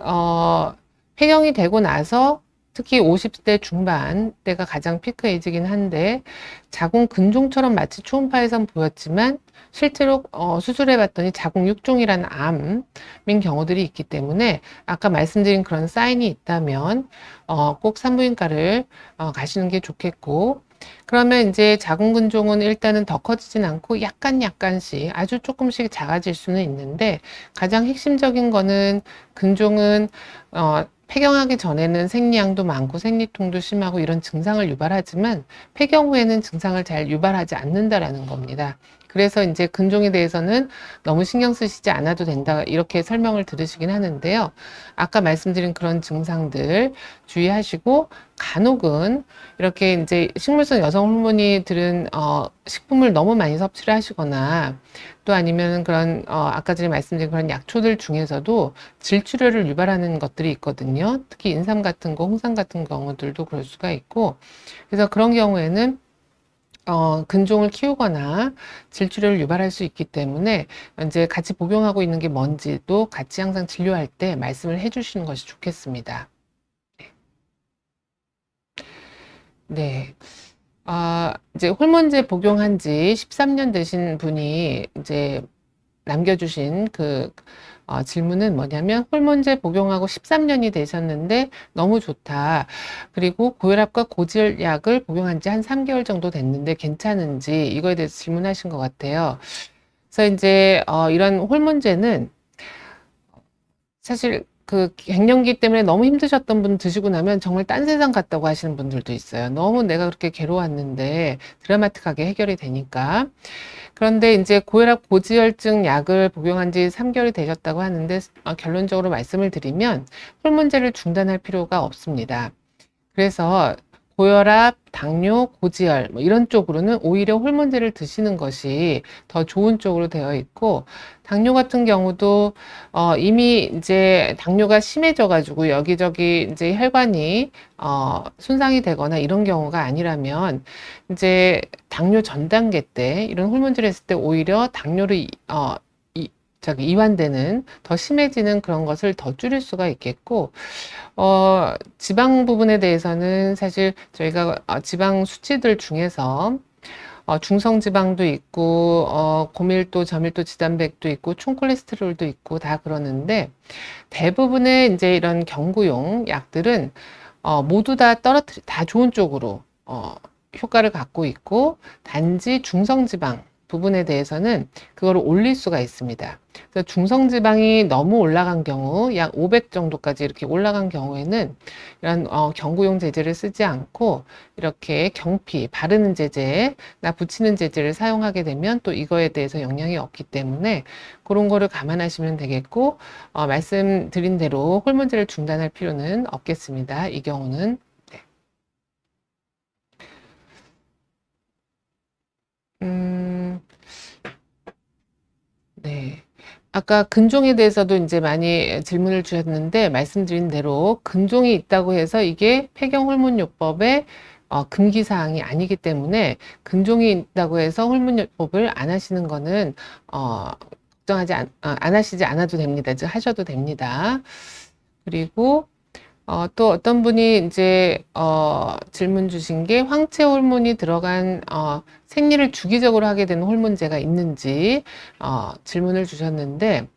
폐경이 되고 나서 특히 50대 중반 때가 가장 피크 에이지긴 한데 자궁 근종처럼 마치 초음파에선 보였지만 실제로 수술해 봤더니 자궁 육종이라는 암인 경우들이 있기 때문에 아까 말씀드린 그런 사인이 있다면 꼭 산부인과를 가시는 게 좋겠고 그러면 이제 자궁 근종은 일단은 더 커지진 않고 약간씩 아주 조금씩 작아질 수는 있는데 가장 핵심적인 거는 근종은 폐경하기 전에는 생리량도 많고 생리통도 심하고 이런 증상을 유발하지만 폐경 후에는 증상을 잘 유발하지 않는다라는 겁니다. 그래서 이제 근종에 대해서는 너무 신경 쓰시지 않아도 된다 이렇게 설명을 들으시긴 하는데요. 아까 말씀드린 그런 증상들 주의하시고 간혹은 이렇게 이제 식물성 여성 호르몬이 들은 식품을 너무 많이 섭취를 하시거나 또 아니면 그런 아까 전에 말씀드린 그런 약초들 중에서도 질출혈을 유발하는 것들이 있거든요. 특히 인삼 같은 거, 홍삼 같은 경우들도 그럴 수가 있고 그래서 그런 경우에는 근종을 키우거나 질출혈을 유발할 수 있기 때문에 이제 같이 복용하고 있는 게 뭔지도 같이 항상 진료할 때 말씀을 해주시는 것이 좋겠습니다. 네. 이제 호르몬제 복용한 지 13년 되신 분이 이제 남겨주신 그 질문은 뭐냐면 호르몬제 복용하고 13년이 되셨는데 너무 좋다. 그리고 고혈압과 고지혈약을 복용한 지 한 3개월 정도 됐는데 괜찮은지 이거에 대해서 질문하신 것 같아요. 그래서 이제 이런 호르몬제는 사실 그 갱년기 때문에 너무 힘드셨던 분 드시고 나면 정말 딴 세상 같다고 하시는 분들도 있어요. 너무 내가 그렇게 괴로웠는데 드라마틱하게 해결이 되니까. 그런데 이제 고혈압 고지혈증 약을 복용한 지 3개월이 되셨다고 하는데 결론적으로 말씀을 드리면 호르몬제를 중단할 필요가 없습니다. 그래서 고혈압, 당뇨, 고지혈 뭐 이런 쪽으로는 오히려 호르몬제를 드시는 것이 더 좋은 쪽으로 되어 있고, 당뇨 같은 경우도 이미 이제 당뇨가 심해져 가지고 여기저기 이제 혈관이 손상이 되거나 이런 경우가 아니라면 이제 당뇨 전 단계 때 이런 호르몬제를 했을 때 오히려 당뇨를 이완되는 더 심해지는 그런 것을 더 줄일 수가 있겠고, 지방 부분에 대해서는 사실 저희가 지방 수치들 중에서 중성 지방도 있고 고밀도, 저밀도 지단백도 있고 총콜레스테롤도 있고 다 그러는데, 대부분의 이제 이런 경구용 약들은 모두 다 좋은 쪽으로 효과를 갖고 있고, 단지 중성 지방 부분에 대해서는 그거를 올릴 수가 있습니다. 그래서 중성 지방이 너무 올라간 경우, 약 500 정도까지 이렇게 올라간 경우에는 이런 경구용 제제를 쓰지 않고 이렇게 경피, 바르는 제제나 붙이는 제제를 사용하게 되면 또 이거에 대해서 영향이 없기 때문에 그런 거를 감안하시면 되겠고, 말씀드린 대로 호르몬제를 중단할 필요는 없겠습니다. 이 경우는. 음, 네. 아까 근종에 대해서도 이제 많이 질문을 주셨는데, 말씀드린 대로 근종이 있다고 해서 이게 폐경호르몬요법의 금기사항이 아니기 때문에, 근종이 있다고 해서 호르몬요법을 안 하시는 거는 안 하시지 않아도 됩니다. 즉 하셔도 됩니다. 그리고 또 어떤 분이 이제 질문 주신 게 황체 호르몬이 들어간 생리를 주기적으로 하게 되는 호르몬제가 있는지 질문을 주셨는데,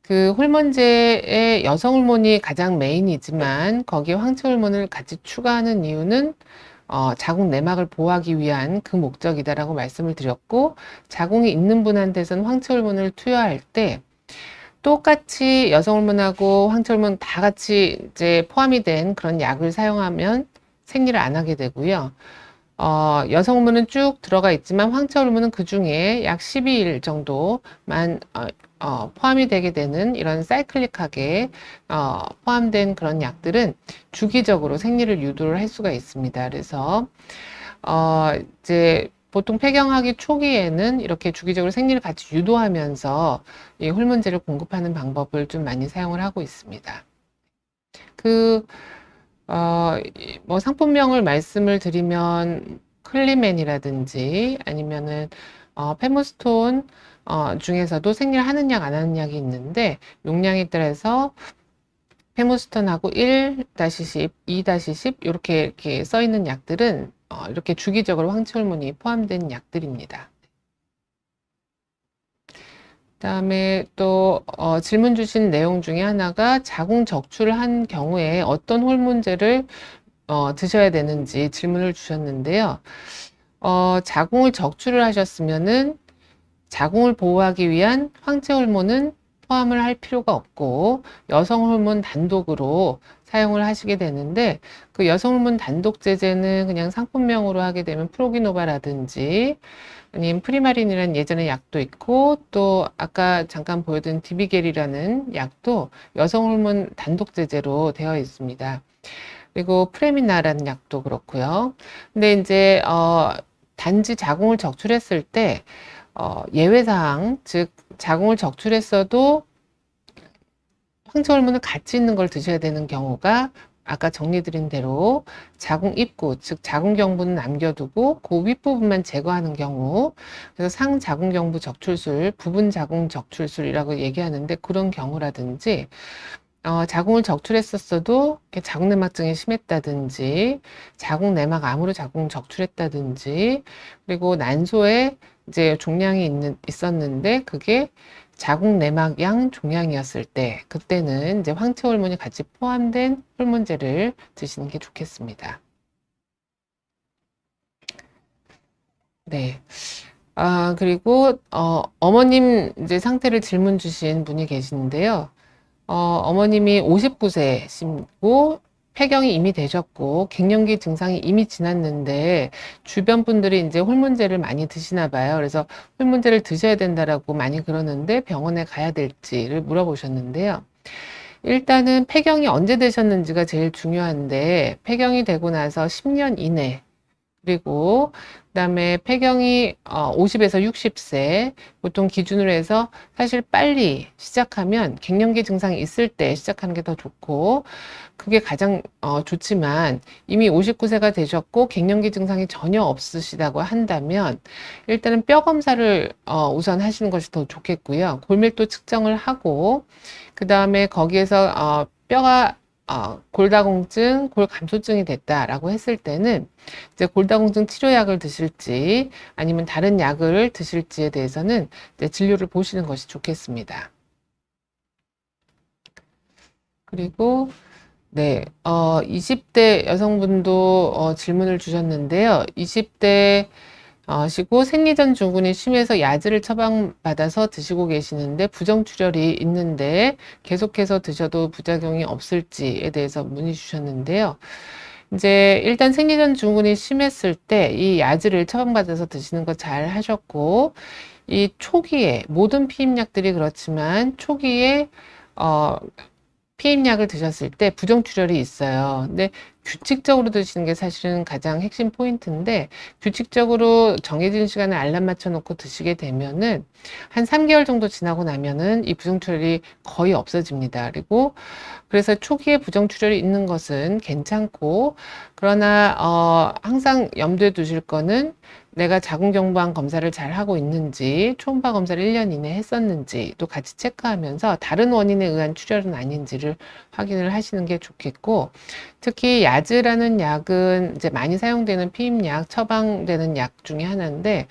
그 호르몬제의 여성 호르몬이 가장 메인이지만 거기에 황체 호르몬을 같이 추가하는 이유는 자궁 내막을 보호하기 위한 그 목적이다라고 말씀을 드렸고, 자궁이 있는 분한테서는 황체 호르몬을 투여할 때 똑같이 여성 호르몬하고 황체 호르몬 다 같이 이제 포함이 된 그런 약을 사용하면 생리를 안 하게 되고요. 여성 호르몬은 쭉 들어가 있지만 황체 호르몬은 그 중에 약 12일 정도만 포함이 되게 되는 이런 사이클릭하게 포함된 그런 약들은 주기적으로 생리를 유도를 할 수가 있습니다. 그래서 이제 보통 폐경하기 초기에는 이렇게 주기적으로 생리를 같이 유도하면서 이 호르몬제를 공급하는 방법을 좀 많이 사용을 하고 있습니다. 뭐 상품명을 말씀을 드리면 클리맨이라든지 아니면은 페모스톤 중에서도 생리를 하는 약, 안 하는 약이 있는데, 용량에 따라서 페모스톤하고 1-10, 2-10 이렇게 써 있는 약들은 이렇게 주기적으로 황체 호르몬이 포함된 약들입니다. 그다음에 또 질문 주신 내용 중에 하나가 자궁 적출을 한 경우에 어떤 호르몬제를 드셔야 되는지 질문을 주셨는데요. 자궁을 적출을 하셨으면은 자궁을 보호하기 위한 황체 호르몬은 포함을 할 필요가 없고 여성 호르몬 단독으로 사용을 하시게 되는데, 그 여성 호르몬 단독 제제는 그냥 상품명으로 하게 되면 프로기노바라든지 아니면 프리마린이라는 예전에 약도 있고, 또 아까 잠깐 보여드린 디비겔이라는 약도 여성 호르몬 단독 제제로 되어 있습니다. 그리고 프레미나라는 약도 그렇고요. 근데 이제 단지 자궁을 적출했을 때 예외사항, 즉 자궁을 적출했어도 황체 호르몬을 같이 있는 걸 드셔야 되는 경우가 아까 정리드린 대로 자궁 입구, 즉 자궁경부는 남겨두고 그 윗부분만 제거하는 경우, 그래서 상자궁경부 적출술, 부분 자궁 적출술이라고 얘기하는데, 그런 경우라든지 자궁을 적출했었어도 자궁내막증이 심했다든지, 자궁내막 암으로 자궁 적출했다든지, 그리고 난소에 이제 종양이 있었는데 그게 자궁내막양 종양이었을 때, 그때는 이제 황체 호르몬이 같이 포함된 호르몬제를 드시는 게 좋겠습니다. 네. 그리고, 어머님 이제 상태를 질문 주신 분이 계시는데요. 어머님이 59세시고, 폐경이 이미 되셨고, 갱년기 증상이 이미 지났는데, 주변 분들이 이제 홀문제를 많이 드시나 봐요. 그래서 홀문제를 드셔야 된다라고 많이 그러는데, 병원에 가야 될지를 물어보셨는데요. 일단은 폐경이 언제 되셨는지가 제일 중요한데, 폐경이 되고 나서 10년 이내, 그리고 그다음에 폐경이 50에서 60세 보통 기준으로 해서 사실 빨리 시작하면 갱년기 증상이 있을 때 시작하는 게 더 좋고 그게 가장 좋지만 이미 59세가 되셨고 갱년기 증상이 전혀 없으시다고 한다면 일단은 뼈 검사를 우선 하시는 것이 더 좋겠고요. 골밀도 측정을 하고 그다음에 거기에서 뼈가 골다공증, 골감소증이 됐다라고 했을 때는 이제 골다공증 치료약을 드실지 아니면 다른 약을 드실지에 대해서는 이제 진료를 보시는 것이 좋겠습니다. 그리고 네, 20대 여성분도 질문을 주셨는데요. 20대 시고 생리전 증후군이 심해서 야제를 처방받아서 드시고 계시는데 부정출혈이 있는데 계속해서 드셔도 부작용이 없을지에 대해서 문의 주셨는데요. 이제 일단 생리전 증후군이 심했을 때 이 야제를 처방받아서 드시는 거 잘 하셨고 이 초기에 모든 피임약들이 그렇지만 초기에 피임약을 드셨을 때 부정출혈이 있어요. 근데 규칙적으로 드시는 게 사실은 가장 핵심 포인트인데 규칙적으로 정해진 시간에 알람 맞춰 놓고 드시게 되면은 한 3개월 정도 지나고 나면은 이 부정출혈이 거의 없어집니다. 그리고 그래서 초기에 부정출혈이 있는 것은 괜찮고 그러나 항상 염두에 두실 거는 내가 자궁경부암 검사를 잘 하고 있는지 초음파 검사를 1년 이내 했었는지 또 같이 체크하면서 다른 원인에 의한 출혈은 아닌지를 확인을 하시는 게 좋겠고 특히 야즈라는 약은 이제 많이 사용되는 피임약 처방되는 약 중에 하나인데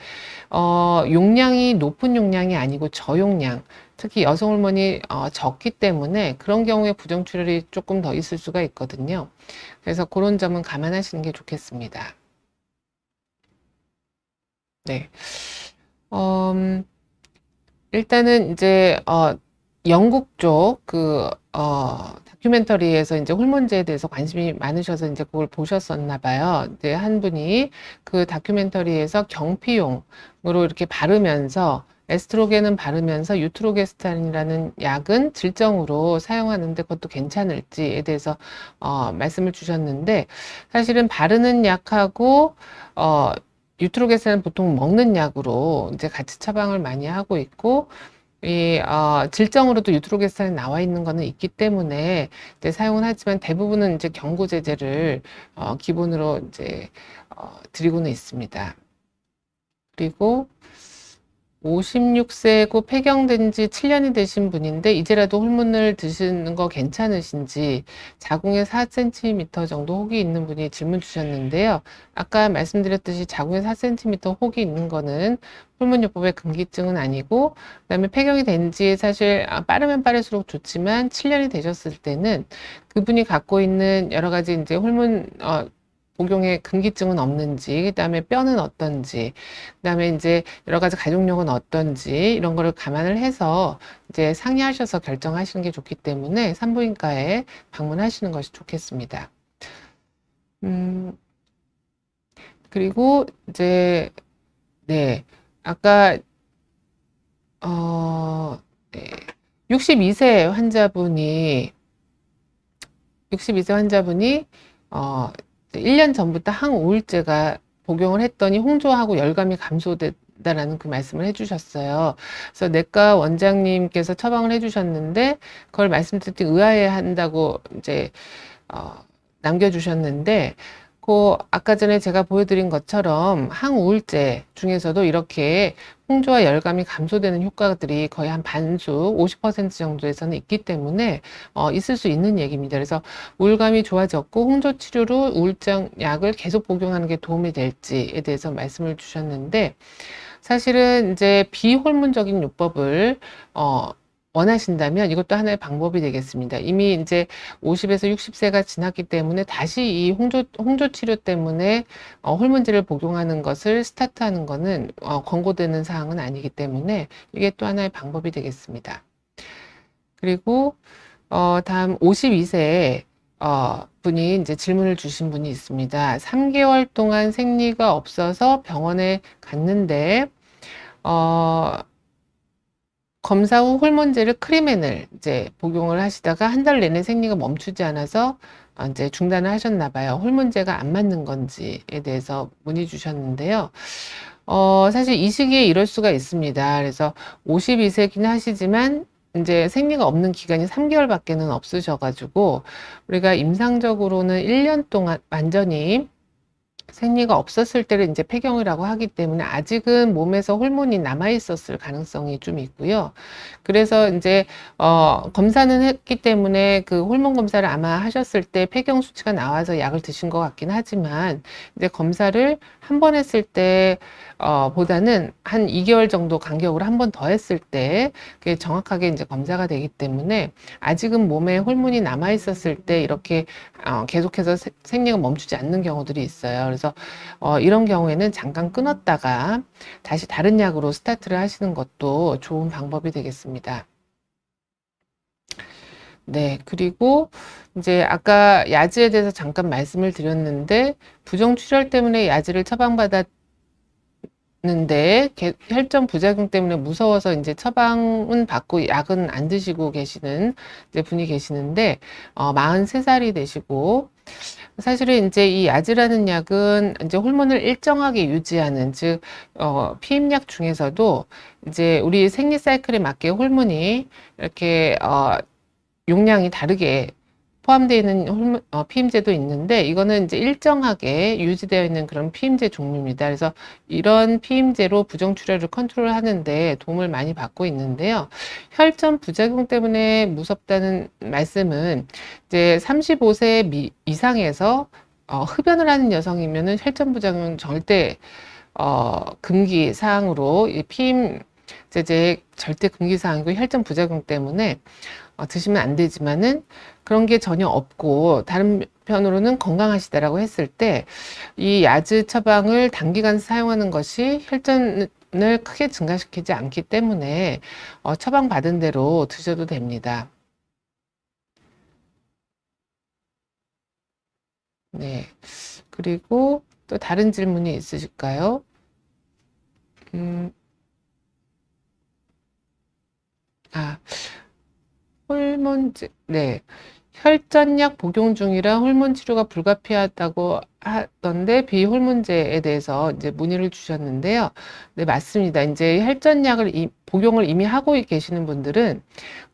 용량이 높은 용량이 아니고 저용량 특히 여성 호르몬이 적기 때문에 그런 경우에 부정출혈이 조금 더 있을 수가 있거든요. 그래서 그런 점은 감안하시는 게 좋겠습니다. 네. 일단은 이제 영국 쪽 다큐멘터리에서 이제 호르몬제에 대해서 관심이 많으셔서 이제 그걸 보셨었나 봐요. 이제 한 분이 그 다큐멘터리에서 경피용으로 이렇게 바르면서 에스트로겐은 바르면서 유트로게스탄이라는 약은 질정으로 사용하는데 그것도 괜찮을지에 대해서 말씀을 주셨는데 사실은 바르는 약하고 유트로게스탄은 보통 먹는 약으로 이제 같이 처방을 많이 하고 있고 질정으로도 유트로게스탄이 나와 있는 거는 있기 때문에 이제 사용은 하지만 대부분은 이제 경구제제를 기본으로 이제 드리고는 있습니다. 그리고 56세고 폐경된 지 7년이 되신 분인데 이제라도 홀문을 드시는 거 괜찮으신지 자궁에 4cm 정도 혹이 있는 분이 질문 주셨는데요. 아까 말씀드렸듯이 자궁에 4cm 혹이 있는 거는 홀문요법의 금기증은 아니고 그다음에 폐경이 된 지 사실 빠르면 빠를수록 좋지만 7년이 되셨을 때는 그분이 갖고 있는 여러 가지 이제 홀문 복용에 금기증은 없는지, 그다음에 뼈는 어떤지, 그다음에 이제 여러 가지 가족력은 어떤지 이런 거를 감안을 해서 이제 상의하셔서 결정하시는 게 좋기 때문에 산부인과에 방문하시는 것이 좋겠습니다. 그리고 이제 네, 아까 네, 62세 환자분이 62세 환자분이 1년 전부터 항우울제가 복용을 했더니 홍조하고 열감이 감소됐다라는 그 말씀을 해주셨어요. 그래서 내과 원장님께서 처방을 해주셨는데 그걸 말씀드릴 때 의아해 한다고 이제 남겨주셨는데 그 아까 전에 제가 보여드린 것처럼 항우울제 중에서도 이렇게 홍조와 열감이 감소되는 효과들이 거의 한 반수 50% 정도에서는 있기 때문에 있을 수 있는 얘기입니다. 그래서 우울감이 좋아졌고 홍조 치료로 우울증 약을 계속 복용하는 게 도움이 될지에 대해서 말씀을 주셨는데 사실은 이제 비호르몬적인 요법을 원하신다면 이것도 하나의 방법이 되겠습니다. 이미 이제 50에서 60세가 지났기 때문에 다시 이 홍조 치료 때문에 호르몬제를 복용하는 것을 스타트하는 것은 권고되는 사항은 아니기 때문에 이게 또 하나의 방법이 되겠습니다. 그리고 다음 52세 분이 이제 질문을 주신 분이 있습니다. 3개월 동안 생리가 없어서 병원에 갔는데 검사 후 호르몬제를 크리멘을 이제 복용을 하시다가 한 달 내내 생리가 멈추지 않아서 이제 중단을 하셨나 봐요. 호르몬제가 안 맞는 건지에 대해서 문의 주셨는데요. 사실 이 시기에 이럴 수가 있습니다. 그래서 52세긴 하시지만 이제 생리가 없는 기간이 3개월밖에는 없으셔가지고 우리가 임상적으로는 1년 동안 완전히 생리가 없었을 때를 이제 폐경이라고 하기 때문에 아직은 몸에서 호르몬이 남아 있었을 가능성이 좀 있고요. 그래서 이제 검사는 했기 때문에 그 호르몬 검사를 아마 하셨을 때 폐경 수치가 나와서 약을 드신 것 같긴 하지만 이제 검사를 한 번 했을 때 보다는 한 2개월 정도 간격으로 한 번 더 했을 때 그게 정확하게 이제 검사가 되기 때문에 아직은 몸에 호르몬이 남아 있었을 때 이렇게 계속해서 생리가 멈추지 않는 경우들이 있어요. 그래서 이런 경우에는 잠깐 끊었다가 다시 다른 약으로 스타트를 하시는 것도 좋은 방법이 되겠습니다. 네, 그리고 이제 아까 야지에 대해서 잠깐 말씀을 드렸는데 부정출혈 때문에 야지를 처방받았는데 혈전 부작용 때문에 무서워서 이제 처방은 받고 약은 안 드시고 계시는 이제 분이 계시는데 43살이 되시고 사실은 이제 이 야지라는 약은 이제 호르몬을 일정하게 유지하는 즉 피임약 중에서도 이제 우리 생리 사이클에 맞게 호르몬이 이렇게 용량이 다르게 포함되어 있는 피임제도 있는데 이거는 이제 일정하게 유지되어 있는 그런 피임제 종류입니다. 그래서 이런 피임제로 부정출혈을 컨트롤하는데 도움을 많이 받고 있는데요. 혈전 부작용 때문에 무섭다는 말씀은 이제 35세 이상에서 흡연을 하는 여성이면은 혈전 부작용은 절대 금기 사항으로 이 피임 제제 절대 금기 사항이고 혈전 부작용 때문에 드시면 안 되지만은 그런 게 전혀 없고 다른 편으로는 건강하시다라고 했을 때 이 야즈 처방을 단기간 사용하는 것이 혈전을 크게 증가시키지 않기 때문에 처방 받은 대로 드셔도 됩니다. 네. 그리고 또 다른 질문이 있으실까요? 호르몬제, 네. 혈전약 복용 중이라 호르몬 치료가 불가피하다고 하던데 비호르몬제에 대해서 이제 문의를 주셨는데요. 네, 맞습니다. 이제 혈전약을 복용을 이미 하고 계시는 분들은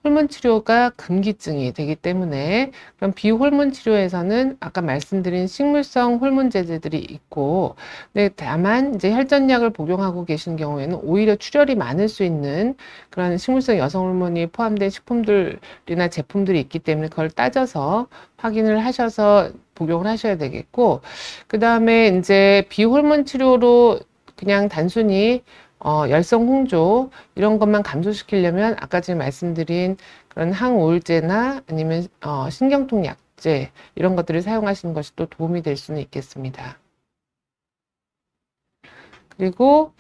호르몬 치료가 금기증이 되기 때문에 그럼 비호르몬 치료에서는 아까 말씀드린 식물성 호르몬 제제들이 있고 네, 다만 이제 혈전약을 복용하고 계신 경우에는 오히려 출혈이 많을 수 있는 그런 식물성 여성 호르몬이 포함된 식품들이나 제품들이 있기 때문에 그걸 따져서 확인을 하셔서 복용을 하셔야 되겠고 그 다음에 이제 비호르몬 치료로 그냥 단순히 열성 홍조 이런 것만 감소시키려면 아까 제가 말씀드린 그런 항우울제나 아니면 신경통 약제 이런 것들을 사용하시는 것이 또 도움이 될 수는 있겠습니다. 그리고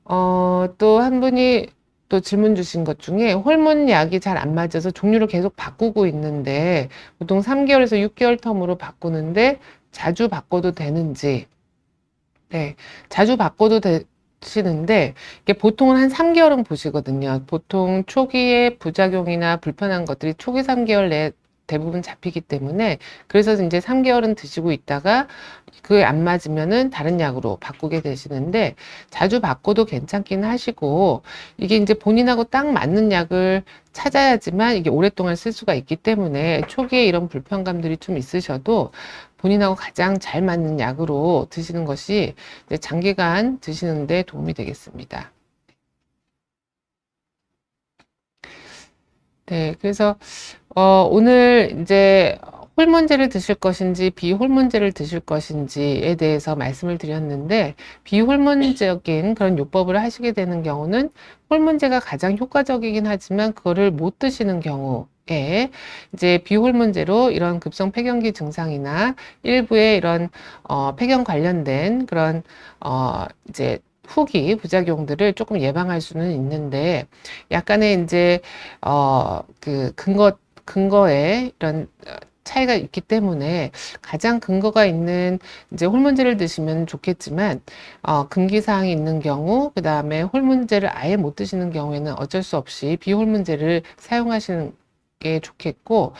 또 한 분이 또 질문 주신 것 중에 호르몬 약이 잘 안 맞아서 종류를 계속 바꾸고 있는데 보통 3개월에서 6개월 텀으로 바꾸는데 자주 바꿔도 되는지 네, 자주 바꿔도 되시는데 이게 보통은 한 3개월은 보시거든요. 보통 초기에 부작용이나 불편한 것들이 초기 3개월 내에 대부분 잡히기 때문에 그래서 이제 3개월은 드시고 있다가 그게 안 맞으면은 다른 약으로 바꾸게 되시는데 자주 바꿔도 괜찮긴 하시고 이게 이제 본인하고 딱 맞는 약을 찾아야지만 이게 오랫동안 쓸 수가 있기 때문에 초기에 이런 불편감들이 좀 있으셔도 본인하고 가장 잘 맞는 약으로 드시는 것이 이제 장기간 드시는데 도움이 되겠습니다. 네, 그래서 오늘 이제 호르몬제를 드실 것인지 비호르몬제를 드실 것인지에 대해서 말씀을 드렸는데, 비호르몬적인 그런 요법을 하시게 되는 경우는 호르몬제가 가장 효과적이긴 하지만 그거를 못 드시는 경우에 이제 비호르몬제로 이런 급성 폐경기 증상이나 일부의 이런 폐경 관련된 그런 이제 후기 부작용들을 조금 예방할 수는 있는데, 약간의 이제 그 근거에 이런 차이가 있기 때문에 가장 근거가 있는 이제 호르몬제를 드시면 좋겠지만, 금기 사항이 있는 경우, 그 다음에 호르몬제를 아예 못 드시는 경우에는 어쩔 수 없이 비호르몬제를 사용하시는 게 좋겠고,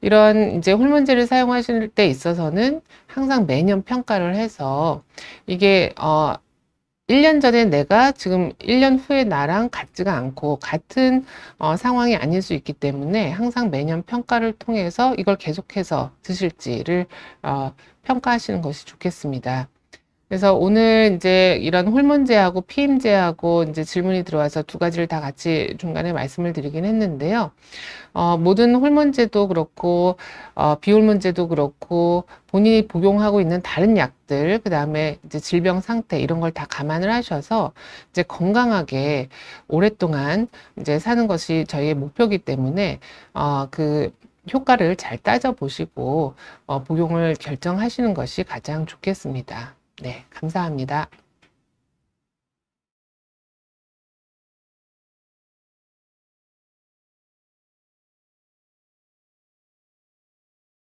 이런 이제 호르몬제를 사용하실 때 있어서는 항상 매년 평가를 해서 이게 1년 전에 내가 지금 1년 후에 나랑 같지가 않고 같은 상황이 아닐 수 있기 때문에 항상 매년 평가를 통해서 이걸 계속해서 드실지를 평가하시는 것이 좋겠습니다. 그래서 오늘 이제 이런 호르몬제하고 피임제하고 이제 질문이 들어와서 두 가지를 다 같이 중간에 말씀을 드리긴 했는데요. 모든 호르몬제도 그렇고, 비호르몬제도 그렇고, 본인이 복용하고 있는 다른 약들, 그 다음에 이제 질병 상태, 이런 걸 다 감안을 하셔서 이제 건강하게 오랫동안 이제 사는 것이 저희의 목표이기 때문에, 그 효과를 잘 따져보시고, 복용을 결정하시는 것이 가장 좋겠습니다. 네, 감사합니다.